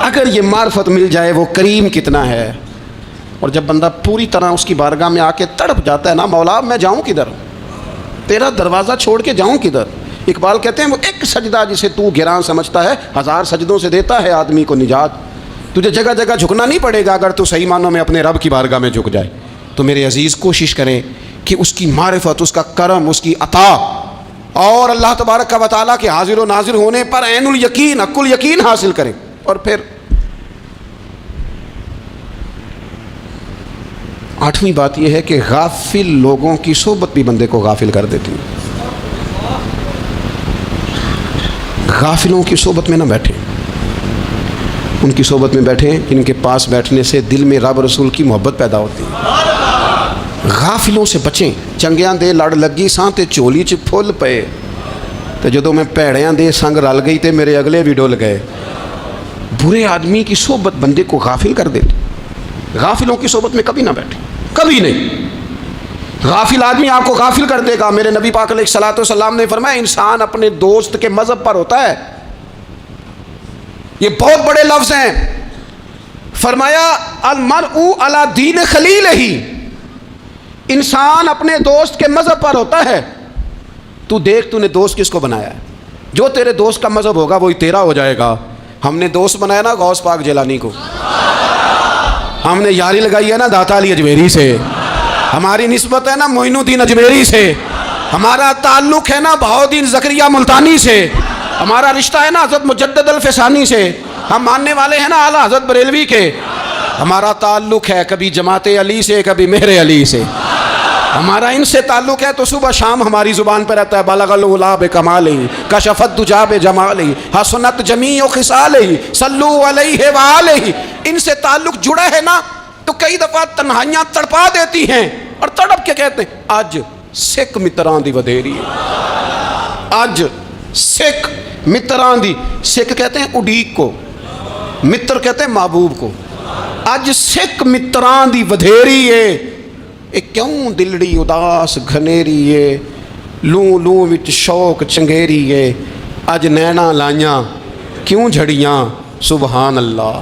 اگر یہ معرفت مل جائے وہ کریم کتنا ہے، اور جب بندہ پوری طرح اس کی بارگاہ میں آ کے تڑپ جاتا ہے نا، مولا میں جاؤں کدھر، تیرا دروازہ چھوڑ کے جاؤں کدھر۔ اقبال کہتے ہیں وہ ایک سجدہ جسے تو گراں سمجھتا ہے، 1000 سجدوں سے دیتا ہے آدمی کو نجات۔ تجھے جگہ جگہ جھکنا نہیں پڑے گا اگر تو صحیح معنوں میں اپنے رب کی بارگاہ میں جھک جائے۔ تو میرے عزیز کوشش کریں کہ اس کی معرفت، اس کا کرم، اس کی عطا اور اللہ تبارک و تعالیٰ کے حاضر و ناظر ہونے پر عین الیقین، حق الیقین حاصل کریں۔ اور پھر 8ویں بات یہ ہے کہ غافل لوگوں کی صحبت بھی بندے کو غافل کر دیتی ہے۔ غافلوں کی صحبت میں نہ بیٹھیں، ان کی صحبت میں بیٹھیں جن کے پاس بیٹھنے سے دل میں رب رسول کی محبت پیدا ہوتی ہے۔ غافلوں سے بچیں۔ چنگیاں دے لڑ لگی ساں تے چولی چ پھل پے، تے جدوں میں پیڑیاں دے سنگ رل گئی تے میرے اگلے بھی ڈول گئے۔ برے آدمی کی صحبت بندے کو غافل کر دیتی۔ غافلوں کی صحبت میں کبھی نہ بیٹھیں، کبھی نہیں۔ غافل آدمی آپ کو غافل کر دے گا۔ میرے نبی پاک علیہ الصلوۃ والسلام نے فرمایا انسان اپنے دوست کے مذہب پر ہوتا ہے۔ یہ بہت بڑے لفظ ہیں۔ فرمایا المرء علی دین خلیلہ، انسان اپنے دوست کے مذہب پر ہوتا ہے۔ تو دیکھ تو نے دوست کس کو بنایا ہے، جو تیرے دوست کا مذہب ہوگا وہی تیرا ہو جائے گا۔ ہم نے دوست بنایا نا غوث پاک جیلانی کو، ہم نے یاری لگائی ہے نا داتا علی اجمیری سے، ہماری نسبت ہے نا معین الدین اجمیری سے، ہمارا تعلق ہے نا بہاؤالدین زکریا ملتانی سے، ہمارا رشتہ ہے نا حضرت مجدد الفسانی سے، ہم ماننے والے ہیں نا اعلیٰ حضرت بریلوی کے. ہمارا تعلق ہے کبھی جماعت علی سے، کبھی مہر علی سے. ہمارا ان سے تعلق ہے تو صبح شام ہماری زبان پہ رہتا ہے بلغ العلا بکمالہ کشف الدجی بجمالہ حسنت جمیع خصالہ صلو علیہ وآلہ. ان سے تعلق جڑا ہے نا تو کئی دفعہ تنہائیاں تڑپا دیتی ہیں اور تڑپ کے کہتے ہیں اج سکھ متراں دی ودھیری ہے. اج سکھ متراں دی، سکھ کہتے ہیں اڈیق کو، متر کہتے ہیں محبوب کو. اج سکھ متراں دی ودھیری ہے. اے کیوں دلڑی اداس گھنیری ہے، لوں لوں وچ شوق چنگیری ہے. اج نینا لائیاں کیوں جھڑیاں، سبحان اللہ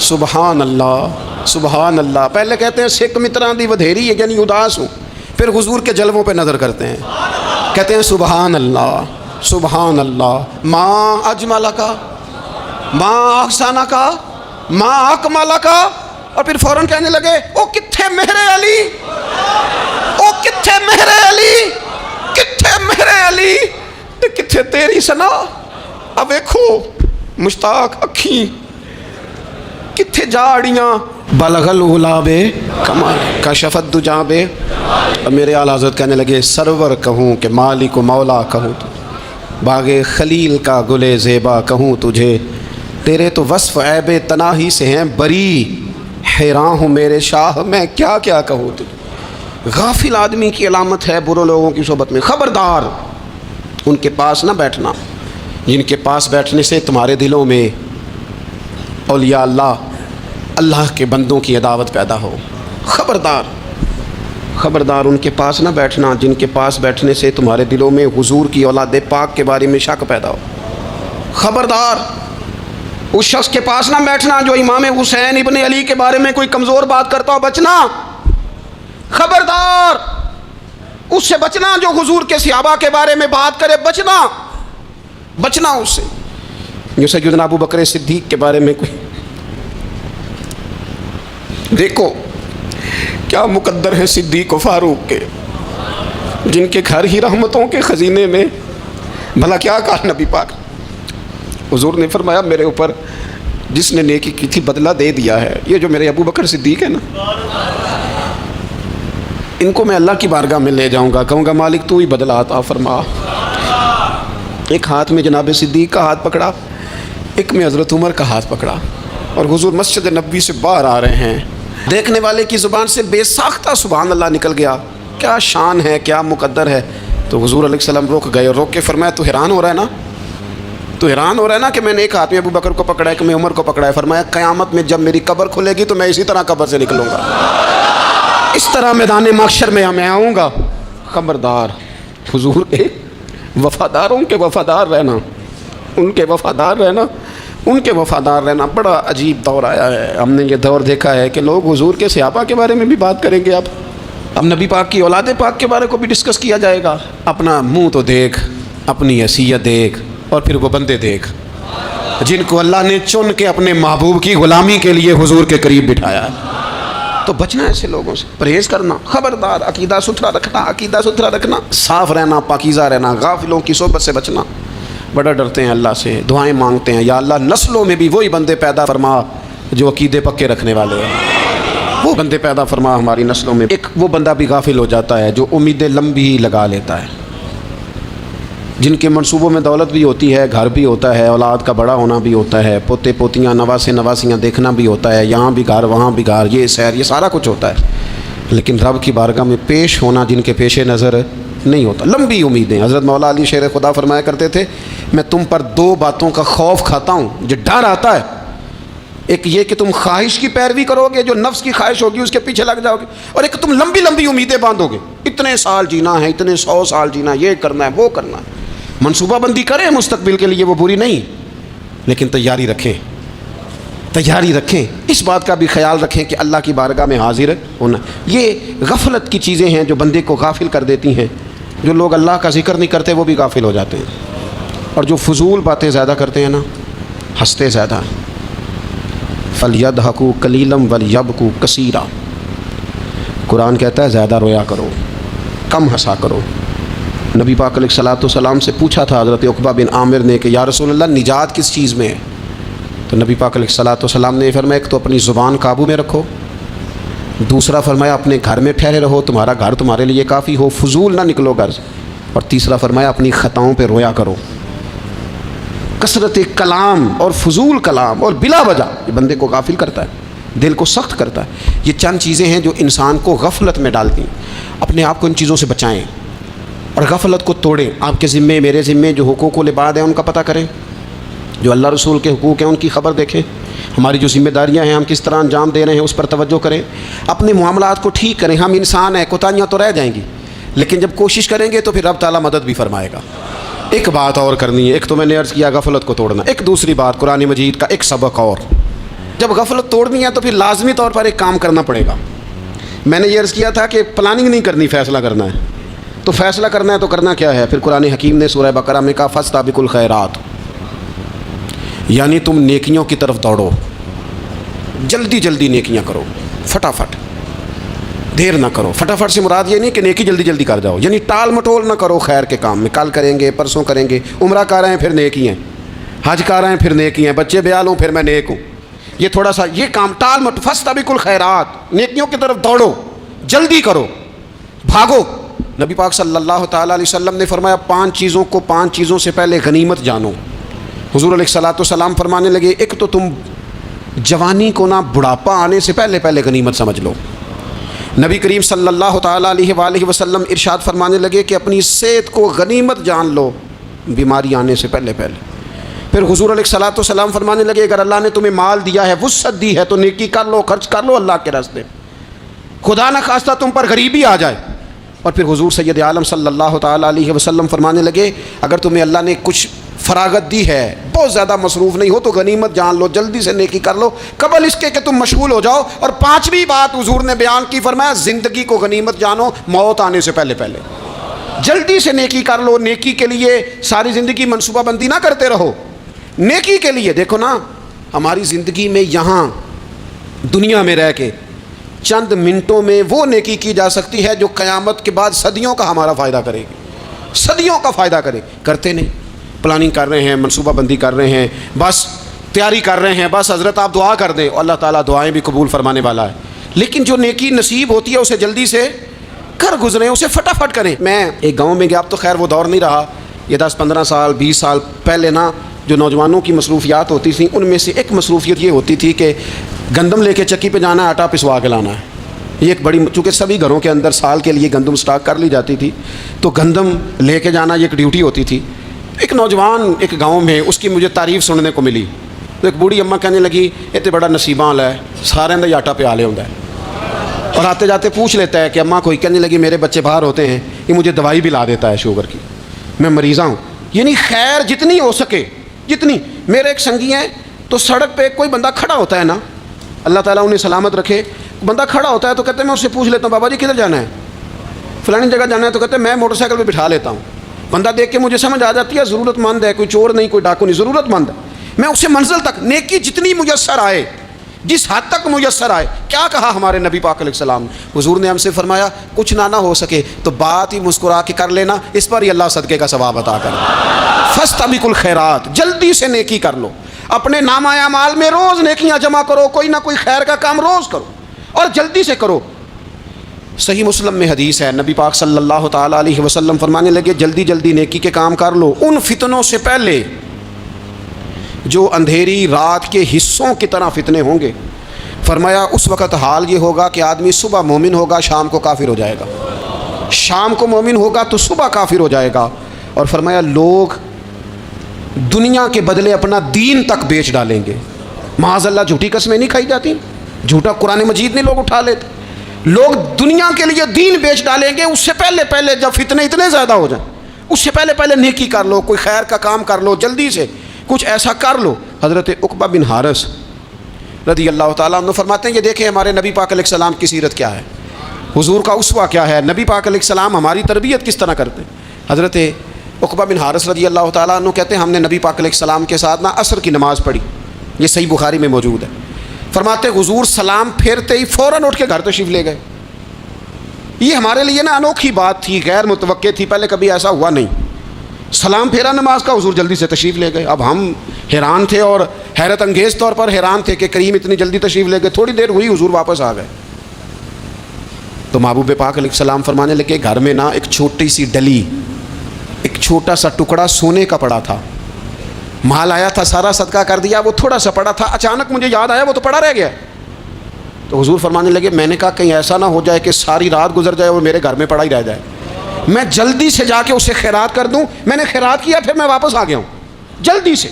سبحان اللہ سبحان اللہ. پہلے کہتے ہیں سکھ متراں دی ودھیری ہے یعنی اداس ہوں، پھر حضور کے جلووں پہ نظر کرتے ہیں، کہتے ہیں سبحان اللہ سبحان اللہ. ماں اجمل کا، ماں احسانہ کا، ماں اکمل کا. اور پھر فوراً کہنے لگے او کتھے مہر علی، او کتھے مہر علی، کتھے مہر علی تے کتھے تیری سنا. اب ویکھو مشتاق اکھیں کتھے جاڑیاں بلغ العلا بے کمال کشف الدجی بے. میرے اعلیٰ حضرت کہنے لگے سرور کہوں کہ مالک و مولا کہوں تو، باغ خلیل کا گلے زیبا کہوں تجھے. تیرے تو وصف عیب تناہی سے ہیں بری، حیران ہوں میرے شاہ میں کیا کیا کہوں تجھے. غافل آدمی کی علامت ہے برے لوگوں کی صحبت میں. خبردار ان کے پاس نہ بیٹھنا جن کے پاس بیٹھنے سے تمہارے دلوں میں اولیاء اللہ، اللہ کے بندوں کی عداوت پیدا ہو. خبردار خبردار ان کے پاس نہ بیٹھنا جن کے پاس بیٹھنے سے تمہارے دلوں میں حضور کی اولاد پاک کے بارے میں شک پیدا ہو. خبردار اس شخص کے پاس نہ بیٹھنا جو امام حسین ابن علی کے بارے میں کوئی کمزور بات کرتا ہو، بچنا. خبردار اس سے بچنا جو حضور کے صحابہ کے بارے میں بات کرے، بچنا بچنا اس سے. جو سیدنا ابو بکر صدیق کے بارے میں کوئی، دیکھو کیا مقدر ہے صدیق و فاروق کے، جن کے گھر ہی رحمتوں کے خزینے میں. بھلا کیا کہا نبی پاک، حضور نے فرمایا میرے اوپر جس نے نیکی کی تھی بدلہ دے دیا ہے. یہ جو میرے ابو بکر صدیق ہے نا، ان کو میں اللہ کی بارگاہ میں لے جاؤں گا، کہوں گا مالک تو ہی بدلہ عطا فرما. ایک ہاتھ میں جناب صدیق کا ہاتھ پکڑا، ایک میں حضرت عمر کا ہاتھ پکڑا، اور حضور مسجد نبوی سے باہر آ رہے ہیں. دیکھنے والے کی زبان سے بے ساختہ سبحان اللہ نکل گیا. کیا شان ہے، کیا مقدر ہے. تو حضور علیہ السلام رک گئے اور روک کے فرمایا تو حیران ہو رہا ہے نا، تو حیران ہو رہا ہے نا کہ میں نے ایک ہاتھ میں ابو بکر کو پکڑا ہے، کہ میں عمر کو پکڑا ہے. فرمایا قیامت میں جب میری قبر کھلے گی تو میں اسی طرح قبر سے نکلوں گا، اس طرح میدان محشر میں میں آؤں گا. خبردار حضور کے وفاداروں کے وفادار رہنا، ان کے وفادار رہنا، ان کے وفادار رہنا. بڑا عجیب دور آیا ہے. ہم نے یہ دور دیکھا ہے کہ لوگ حضور کے صحابہ کے بارے میں بھی بات کریں گے. اب نبی پاک کی اولاد پاک کے بارے کو بھی ڈسکس کیا جائے گا. اپنا منہ تو دیکھ، اپنی حیثیت دیکھ، اور پھر وہ بندے دیکھ جن کو اللہ نے چن کے اپنے محبوب کی غلامی کے لیے حضور کے قریب بٹھایا ہے. تو بچنا ایسے لوگوں سے، پرہیز کرنا. خبردار عقیدہ ستھرا رکھنا، عقیدہ ستھرا رکھنا، صاف رہنا، پاکیزہ رہنا، غافلوں کی صحبت سے بچنا. بڑا ڈرتے ہیں اللہ سے، دعائیں مانگتے ہیں یا اللہ نسلوں میں بھی وہی بندے پیدا فرما جو عقیدے پکے رکھنے والے ہیں. وہ بندے پیدا فرما ہماری نسلوں میں. ایک وہ بندہ بھی غافل ہو جاتا ہے جو امیدیں لمبی لگا لیتا ہے، جن کے منصوبوں میں دولت بھی ہوتی ہے، گھر بھی ہوتا ہے، اولاد کا بڑا ہونا بھی ہوتا ہے، پوتے پوتیاں نواسے نواسیاں دیکھنا بھی ہوتا ہے، یہاں بھی گھر وہاں بھی گھر، یہ سیر، یہ سارا کچھ ہوتا ہے. لیکن رب کی بارگاہ میں پیش ہونا جن کے پیش نظر نہیں ہوتا. لمبی امیدیں. حضرت مولا علی شیر خدا فرمایا کرتے تھے میں تم پر دو باتوں کا خوف کھاتا ہوں جو ڈر آتا ہے. ایک یہ کہ تم خواہش کی پیروی کرو گے، جو نفس کی خواہش ہوگی اس کے پیچھے لگ جاؤ گے، اور ایک تم لمبی لمبی امیدیں باندھو گے، اتنے سال جینا ہے، اتنے 100 سال جینا، یہ کرنا ہے، وہ کرنا ہے. منصوبہ بندی کریں مستقبل کے لیے، وہ بری نہیں، لیکن تیاری رکھیں، تیاری رکھیں. اس بات کا بھی خیال رکھیں کہ اللہ کی بارگاہ میں حاضر ہونا. یہ غفلت کی چیزیں ہیں جو بندے کو غافل کر دیتی ہیں. جو لوگ اللہ کا ذکر نہیں کرتے وہ بھی غافل ہو جاتے ہیں، اور جو فضول باتیں زیادہ کرتے ہیں نا، ہنستے زیادہ. فَلْيَضْحَكُوا قَلِيلًا وَلْيَبْكُوا كَثِيرًا. قرآن کہتا ہے زیادہ رویا کرو، کم ہنسا کرو. نبی پاک علیہ الصلوۃ والسلام سے پوچھا تھا حضرت عقبہ بن عامر نے کہ یا رسول اللہ نجات کس چیز میں ہے؟ تو نبی پاک علیہ الصلوۃ والسلام نے فرمایا ایک تو اپنی زبان قابو میں رکھو، دوسرا فرمایا اپنے گھر میں ٹھہرے رہو، تمہارا گھر تمہارے لیے کافی ہو، فضول نہ نکلو گھر سے، اور تیسرا فرمایا اپنی خطاؤں پہ رویا کرو۔ کثرت کلام اور فضول کلام اور بلا وجہ یہ بندے کو غافل کرتا ہے، دل کو سخت کرتا ہے۔ یہ چند چیزیں ہیں جو انسان کو غفلت میں ڈالتی ہیں۔ اپنے آپ کو ان چیزوں سے بچائیں اور غفلت کو توڑیں۔ آپ کے ذمے، میرے ذمے جو حقوق العباد ہیں ان کا پتہ کریں، جو اللہ رسول کے حقوق ہیں ان کی خبر دیکھیں، ہماری جو ذمہ داریاں ہیں ہم کس طرح انجام دے رہے ہیں اس پر توجہ کریں، اپنے معاملات کو ٹھیک کریں۔ ہم انسان ہیں، کوتاہیاں تو رہ جائیں گی، لیکن جب کوشش کریں گے تو پھر رب تعالیٰ مدد بھی فرمائے گا۔ ایک بات اور کرنی ہے، ایک تو میں نے عرض کیا غفلت کو توڑنا، ایک دوسری بات قرآن مجید کا ایک سبق اور، جب غفلت توڑنی ہے تو پھر لازمی طور پر ایک کام کرنا پڑے گا۔ میں نے یہ عرض کیا تھا کہ پلاننگ نہیں کرنی، فیصلہ کرنا ہے۔ تو فیصلہ کرنا ہے تو کرنا کیا ہے؟ پھر قرآن حکیم نے سورہ بقرہ میں کہا فاستبقوا الخیرات، یعنی تم نیکیوں کی طرف دوڑو، جلدی جلدی نیکیاں کرو، پھٹافٹ، دیر نہ کرو۔ پھٹافٹ سے مراد یہ نہیں کہ نیکی جلدی جلدی کر جاؤ، یعنی ٹال مٹول نہ کرو خیر کے کام میں، کل کریں گے، پرسوں کریں گے، عمرہ کر رہے ہیں پھر نیکی ہیں، حج کر رہے ہیں پھر نیکی ہیں، بچے بیال ہوں پھر میں نیک ہوں، یہ تھوڑا سا یہ کام ٹال مٹ، فاستبقوا الخیرات، نیکیوں کی طرف دوڑو، جلدی کرو، بھاگو۔ نبی پاک صلی اللہ تعالیٰ علیہ وسلم نے فرمایا 5 چیزوں سے پہلے غنیمت جانو۔ حضور علیہ الصلوۃ والسلام فرمانے لگے ایک تو تم جوانی کو نہ بڑھاپا آنے سے پہلے غنیمت سمجھ لو۔ نبی کریم صلی اللہ تعالیٰ علیہ وآلہ وسلم ارشاد فرمانے لگے کہ اپنی صحت کو غنیمت جان لو، بیماری آنے سے پہلے۔ پھر حضور علیہ الصلوۃ والسلام فرمانے لگے اگر اللہ نے تمہیں مال دیا ہے، وسعت دی ہے، تو نیکی کر لو، خرچ کر لو اللہ کے راستے، خدا نہ خواستہ تم پر غریبی آ جائے۔ اور پھر حضور سید عالم صلی اللہ تعالیٰ علیہ وسلم فرمانے لگے اگر تمہیں اللہ نے کچھ فراغت دی ہے، بہت زیادہ مصروف نہیں ہو، تو غنیمت جان لو، جلدی سے نیکی کر لو قبل اس کے کہ تم مشغول ہو جاؤ۔ اور 5ویں بات حضور نے بیان کی، فرمایا زندگی کو غنیمت جانو، موت آنے سے پہلے جلدی سے نیکی کر لو۔ نیکی کے لیے ساری زندگی منصوبہ بندی نہ کرتے رہو، نیکی کے لیے دیکھو نا، ہماری زندگی میں یہاں دنیا میں رہ کے چند منٹوں میں وہ نیکی کی جا سکتی ہے جو قیامت کے بعد صدیوں کا ہمارا فائدہ کرے گی، صدیوں کا فائدہ کرے۔ کرتے نہیں، پلاننگ کر رہے ہیں، منصوبہ بندی کر رہے ہیں، بس تیاری کر رہے ہیں، بس حضرت آپ دعا کر دیں، اللہ تعالیٰ دعائیں بھی قبول فرمانے والا ہے، لیکن جو نیکی نصیب ہوتی ہے اسے جلدی سے کر گزریں، اسے فٹافٹ کریں۔ میں ایک گاؤں میں گیا، اب تو خیر وہ دور نہیں رہا، یہ 10-15 سال 20 سال پہلے نا جو نوجوانوں کی مصروفیات ہوتی تھیں ان میں سے ایک مصروفیت یہ ہوتی تھی کہ گندم لے کے چکی پہ جانا ہے، آٹا پسوا کے لانا ہے۔ یہ ایک بڑی، چونکہ سبھی گھروں کے اندر سال کے لیے گندم سٹاک کر لی جاتی تھی، تو گندم لے کے جانا یہ ایک ڈیوٹی ہوتی تھی۔ ایک نوجوان ایک گاؤں میں، اس کی مجھے تعریف سننے کو ملی، تو ایک بوڑھی اماں کہنے لگی یہ بڑا نصیباں والا ہے، سارے اندر آٹا پہ آلے ہوتا ہے، اور آتے جاتے پوچھ لیتا ہے کہ اماں کوئی، کہنے لگی میرے بچے باہر ہوتے ہیں، یہ مجھے دوائی بھی لا دیتا ہے شوگر کی، میں مریضہ ہوں۔ یعنی خیر جتنی ہو سکے، جتنی۔ میرے ایک سنگی ہیں، تو سڑک پہ کوئی بندہ کھڑا ہوتا ہے نا، اللہ تعالیٰ انہیں سلامت رکھے، بندہ کھڑا ہوتا ہے تو کہتے ہیں میں اس سے پوچھ لیتا ہوں بابا جی کدھر جانا ہے، فلانی جگہ جانا ہے، تو کہتے ہیں میں موٹر سائیکل پہ بٹھا لیتا ہوں۔ بندہ دیکھ کے مجھے سمجھ آ جاتی ہے ضرورت مند ہے، کوئی چور نہیں، کوئی ڈاکو نہیں، ضرورت مند ہے، میں اسے منزل تک، نیکی جتنی میسر آئے، جس حد تک میسر آئے۔ کیا کہا ہمارے نبی پاک علیہ السلام، حضور نے ہم سے فرمایا کچھ نہ ہو سکے تو بات ہی مسکرا کے کر لینا، اس پر ہی اللہ صدقے کا ثواب عطا کرے۔ فاستبقوا الخیرات، جلدی سے نیکی کر لو، اپنے نامہ اعمال میں روز نیکیاں جمع کرو، کوئی نہ کوئی خیر کا کام روز کرو اور جلدی سے کرو۔ صحیح مسلم میں حدیث ہے، نبی پاک صلی اللہ تعالیٰ علیہ وسلم فرمانے لگے جلدی جلدی نیکی کے کام کر لو ان فتنوں سے پہلے جو اندھیری رات کے حصوں کی طرح فتنے ہوں گے۔ فرمایا اس وقت حال یہ ہوگا کہ آدمی صبح مومن ہوگا، شام کو کافر ہو جائے گا، شام کو مومن ہوگا تو صبح کافر ہو جائے گا۔ اور فرمایا لوگ دنیا کے بدلے اپنا دین تک بیچ ڈالیں گے۔ معاذ اللہ جھوٹی قسمیں نہیں کھائی جاتی، جھوٹا قرآن مجید نہیں لوگ اٹھا لیتے، لوگ دنیا کے لیے دین بیچ ڈالیں گے۔ اس سے پہلے جب فتنے اتنے زیادہ ہو جائیں، اس سے پہلے نیکی کر لو، کوئی خیر کا کام کر لو، جلدی سے کچھ ایسا کر لو۔ حضرت عقبہ بن حارث رضی اللہ تعالیٰ عنہ فرماتے ہیں یہ دیکھیں ہمارے نبی پاک علیہ السلام کی سیرت کیا ہے، حضور کا اسوہ کیا ہے، نبی پاک علیہ السلام ہماری تربیت کس طرح کرتے ہیں۔ حضرت عقبہ بن حارث رضی اللہ تعالیٰ عنہ کہتے ہیں ہم نے نبی پاک علیہ السلام کے ساتھ عصر کی نماز پڑھی، یہ صحیح بخاری میں موجود ہے۔ فرماتے حضور سلام پھیرتے ہی فوراً اٹھ کے گھر تشریف لے گئے، یہ ہمارے لیے نا انوکھی بات تھی، غیر متوقع تھی، پہلے کبھی ایسا ہوا نہیں۔ سلام پھیرا نماز کا، حضور جلدی سے تشریف لے گئے۔ اب ہم حیران تھے اور حیرت انگیز طور پر حیران تھے کہ کریم اتنی جلدی تشریف لے گئے۔ تھوڑی دیر ہوئی حضور واپس آ گئے تو محبوب پاک علیہ السلام فرمانے لگے گھر میں نا ایک چھوٹی سی ڈلی، ایک چھوٹا سا ٹکڑا سونے کا پڑا تھا، مال آیا تھا سارا صدقہ کر دیا، وہ تھوڑا سا پڑا تھا، اچانک مجھے یاد آیا وہ تو پڑا رہ گیا۔ تو حضور فرمانے لگے میں نے کہا کہیں ایسا نہ ہو جائے کہ ساری رات گزر جائے اور میرے گھر میں پڑا ہی رہ جائے، میں جلدی سے جا کے اسے خیرات کر دوں۔ میں نے خیرات کیا پھر میں واپس آ گیا ہوں، جلدی سے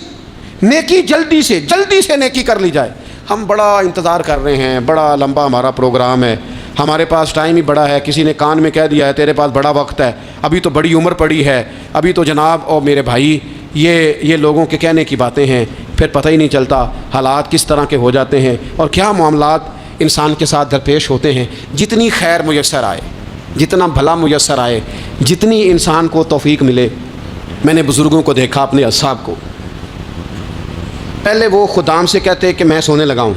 نیکی، جلدی سے نیکی کر لی جائے۔ ہم بڑا انتظار کر رہے ہیں، بڑا لمبا ہمارا پروگرام ہے، ہمارے پاس ٹائم ہی بڑا ہے، کسی نے کان میں کہہ دیا ہے تیرے پاس بڑا وقت ہے، ابھی تو بڑی عمر پڑی ہے، ابھی تو جناب اور میرے بھائی یہ لوگوں کے کہنے کی باتیں ہیں، پھر پتہ ہی نہیں چلتا حالات کس طرح کے ہو جاتے ہیں اور کیا معاملات انسان کے ساتھ درپیش ہوتے ہیں۔ جتنی خیر میسر آئے، جتنا بھلا میسر آئے، جتنی انسان کو توفیق ملے۔ میں نے بزرگوں کو دیکھا، اپنے اصحاب کو، پہلے وہ خدام سے کہتے کہ میں سونے لگا ہوں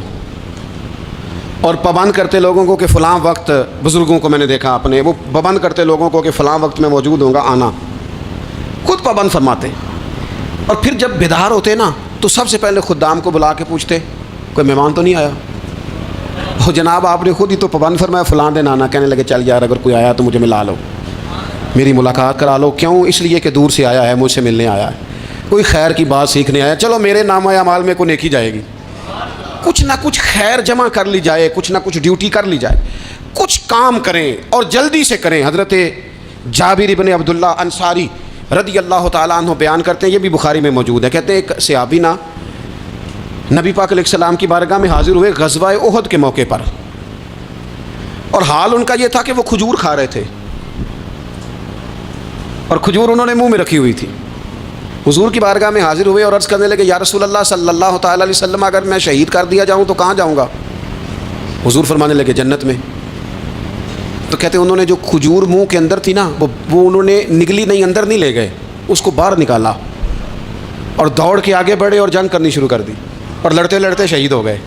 اور پابند کرتے لوگوں کو کہ فلاں وقت، بزرگوں کو میں نے دیکھا اپنے، وہ پابند کرتے لوگوں کو کہ فلاں وقت میں موجود ہوں گا آنا، خود پابند فرماتے۔ اور پھر جب بیدار ہوتے نا تو سب سے پہلے خدام کو بلا کے پوچھتے کوئی مہمان تو نہیں آیا؟ وہ جناب آپ نے خود ہی تو پابند فرمایا فلاں دن آنا۔ کہنے لگے چل یار اگر کوئی آیا تو مجھے ملا لو، میری ملاقات کرا لو۔ کیوں؟ اس لیے کہ دور سے آیا ہے، مجھ سے ملنے آیا ہے، کوئی خیر کی بات سیکھنے آیا، چلو میرے نام اعمال میں کوئی نیکی جائے گی، کچھ نہ کچھ خیر جمع کر لی جائے، کچھ نہ کچھ ڈیوٹی کر لی جائے، کچھ کام کریں اور جلدی سے کریں۔ حضرت جابر بن عبداللہ انصاری رضی اللہ تعالیٰ عنہ بیان کرتے ہیں، یہ بھی بخاری میں موجود ہے، کہتے ہیں ایک صحابی نا نبی پاک علیہ السلام کی بارگاہ میں حاضر ہوئے غزوہ احد کے موقع پر، اور حال ان کا یہ تھا کہ وہ کھجور کھا رہے تھے اور کھجور انہوں نے منہ میں رکھی ہوئی تھی۔ حضور کی بارگاہ میں حاضر ہوئے اور عرض کرنے لگے یا رسول اللہ صلی اللہ تعالیٰ علیہ وسلم اگر میں شہید کر دیا جاؤں تو کہاں جاؤں گا؟ حضور فرمانے لگے جنت میں۔ تو کہتے ہیں انہوں نے جو کھجور منہ کے اندر تھی نا وہ انہوں نے نگلی نہیں، اندر نہیں لے گئے، اس کو باہر نکالا اور دوڑ کے آگے بڑھے اور جنگ کرنی شروع کر دی اور لڑتے لڑتے شہید ہو گئے۔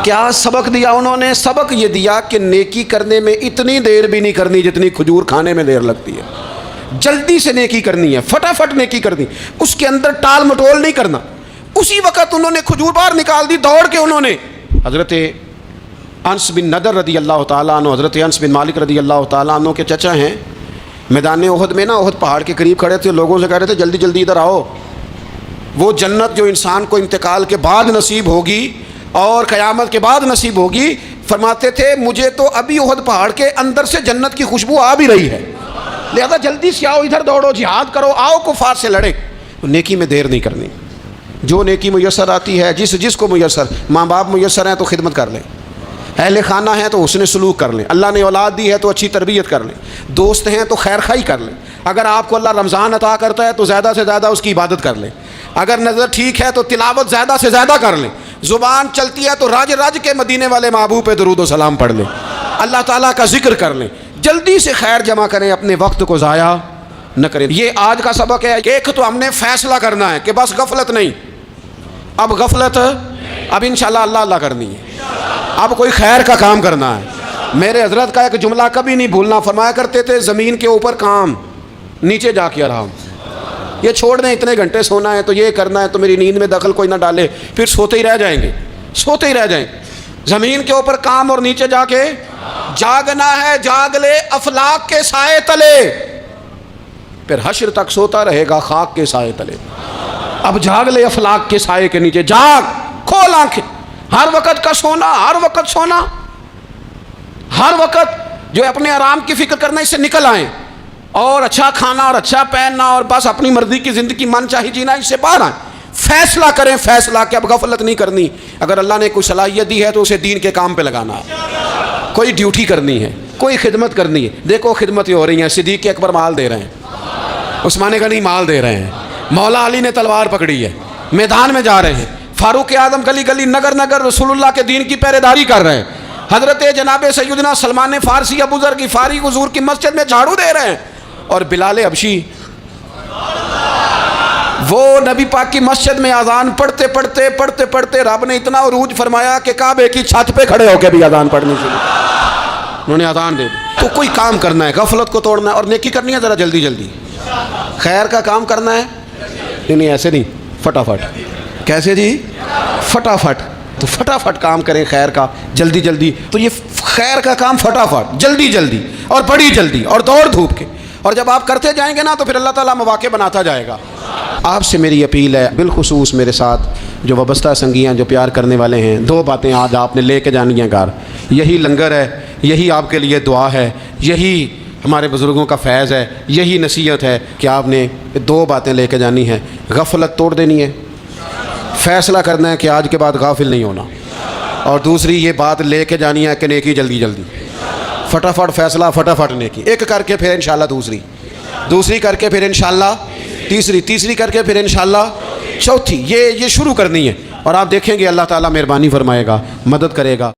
کیا سبق دیا انہوں نے؟ سبق یہ دیا کہ نیکی کرنے میں اتنی دیر بھی نہیں کرنی جتنی کھجور کھانے میں دیر لگتی ہے، جلدی سے نیکی کرنی ہے، فٹافٹ نیکی کرنی، اس کے اندر ٹال مٹول نہیں کرنا۔ اسی وقت انہوں نے کھجور باہر نکال دی، دوڑ کے انہوں نے حضرت انس بن نضر رضی اللہ تعالیٰ عنہ، حضرت انس بن مالک رضی اللہ تعالیٰ عنہ کے چچا ہیں، میدان احد میں نا، احد پہاڑ کے قریب کھڑے تھے، لوگوں سے کہہ رہے تھے جلدی جلدی ادھر آؤ، وہ جنت جو انسان کو انتقال کے بعد نصیب ہوگی اور قیامت کے بعد نصیب ہوگی، فرماتے تھے مجھے تو ابھی احد پہاڑ کے اندر سے جنت کی خوشبو آ بھی رہی ہے، لہذا جلدی سے آؤ، ادھر دوڑو، جہاد کرو، آؤ کفار سے لڑے۔ نیکی میں دیر نہیں کرنی، جو نیکی میسر آتی ہے، جس کو میسر، ماں باپ میسر ہیں تو خدمت کر لیں، اہل خانہ ہیں تو حسن سلوک کر لیں، اللہ نے اولاد دی ہے تو اچھی تربیت کر لیں، دوست ہیں تو خیر خواہی کر لیں، اگر آپ کو اللہ رمضان عطا کرتا ہے تو زیادہ سے زیادہ اس کی عبادت کر لیں، اگر نظر ٹھیک ہے تو تلاوت زیادہ سے زیادہ کر لیں، زبان چلتی ہے تو راج کے مدینے والے محبوب پہ درود و سلام پڑھ لیں، اللہ تعالیٰ کا ذکر کر لیں، جلدی سے خیر جمع کریں، اپنے وقت کو ضائع نہ کریں۔ یہ آج کا سبق ہے کہ ایک تو ہم نے فیصلہ کرنا ہے کہ بس غفلت نہیں، اب غفلت اب انشاءاللہ اللہ اللہ کرنی ہے، اب کوئی خیر کا کام کرنا ہے۔ میرے حضرت کا ایک جملہ کبھی نہیں بھولنا، فرمایا کرتے تھے زمین کے اوپر کام، نیچے جا کے آرام، یہ چھوڑ دیں اتنے گھنٹے سونا ہے تو یہ کرنا ہے تو میری نیند میں دخل کوئی نہ ڈالے، پھر سوتے ہی رہ جائیں گے، سوتے ہی رہ جائیں۔ زمین کے اوپر کام اور نیچے جا کے جاگنا ہے، جاگ لے افلاک کے سائے تلے، پھر حشر تک سوتا رہے گا خاک کے سائے تلے۔ اب جاگ لے افلاک کے سائے کے نیچے، جاگ، کھول آنکھیں، ہر وقت کا سونا، ہر وقت سونا، ہر وقت جو اپنے آرام کی فکر کرنا، اس سے نکل آئیں اور اچھا کھانا اور اچھا پہننا اور بس اپنی مرضی کی زندگی من چاہی جینا، اس سے باہر آئیں، فیصلہ کریں، فیصلہ کہ اب غفلت نہیں کرنی، اگر اللہ نے کوئی صلاحیت دی ہے تو اسے دین کے کام پہ لگانا ہے، کوئی ڈیوٹی کرنی ہے، کوئی خدمت کرنی ہے۔ دیکھو خدمتیں ہو رہی ہیں، صدیق اکبر مال دے رہے ہیں، عثمان غنی مال دے رہے ہیں، مولا علی نے تلوار پکڑی ہے، میدان میں جا رہے ہیں، فاروق اعظم گلی گلی نگر نگر رسول اللہ کے دین کی پہرے داری کر رہے ہیں، حضرت جناب سیدنا سلمان فارسی ابو ذر غفاری حضور کی مسجد میں جھاڑو دے رہے ہیں، اور بلال حبشی وہ نبی پاک کی مسجد میں اذان پڑھتے پڑھتے رب نے اتنا عروج فرمایا کہ کعبے کی چھت پہ کھڑے ہو کے بھی اذان پڑھنی شروع، انہوں نے اذان دے دی۔ تو کوئی کام کرنا ہے، غفلت کو توڑنا ہے اور نیکی کرنی ہے ذرا جلدی جلدی. خیر کا کام کرنا ہے، نہیں ایسے نہیں، فٹافٹ. کیسے جی؟ فٹافٹ. تو فٹافٹ کام کریں خیر کا، جلدی جلدی. تو یہ خیر کا کام فٹافٹ، جلدی جلدی اور بڑی جلدی اور دوڑ دھوپ کے. اور جب آپ کرتے جائیں گے نا تو پھر اللہ تعالیٰ مواقع بناتا جائے گا. آپ سے میری اپیل ہے، بالخصوص میرے ساتھ جو وابستہ سنگیاں، جو پیار کرنے والے ہیں، 2 باتیں آج آپ نے لے کے جانی ہیں گھر. یہی لنگر ہے، یہی آپ کے لیے دعا ہے، یہی ہمارے بزرگوں کا فیض ہے، یہی نصیحت ہے کہ آپ نے 2 باتیں لے کے جانی ہیں. غفلت توڑ دینی ہے، فیصلہ کرنا ہے کہ آج کے بعد غافل نہیں ہونا. اور دوسری یہ بات لے کے جانی ہے کہ نیکی جلدی جلدی، فٹافٹ فیصلہ، فٹافٹ نیکی. ایک کر کے پھر انشاءاللہ دوسری کر کے پھر انشاءاللہ تیسری کر کے پھر انشاءاللہ چوتھی. یہ شروع کرنی ہے اور آپ دیکھیں گے اللہ تعالیٰ مہربانی فرمائے گا، مدد کرے گا.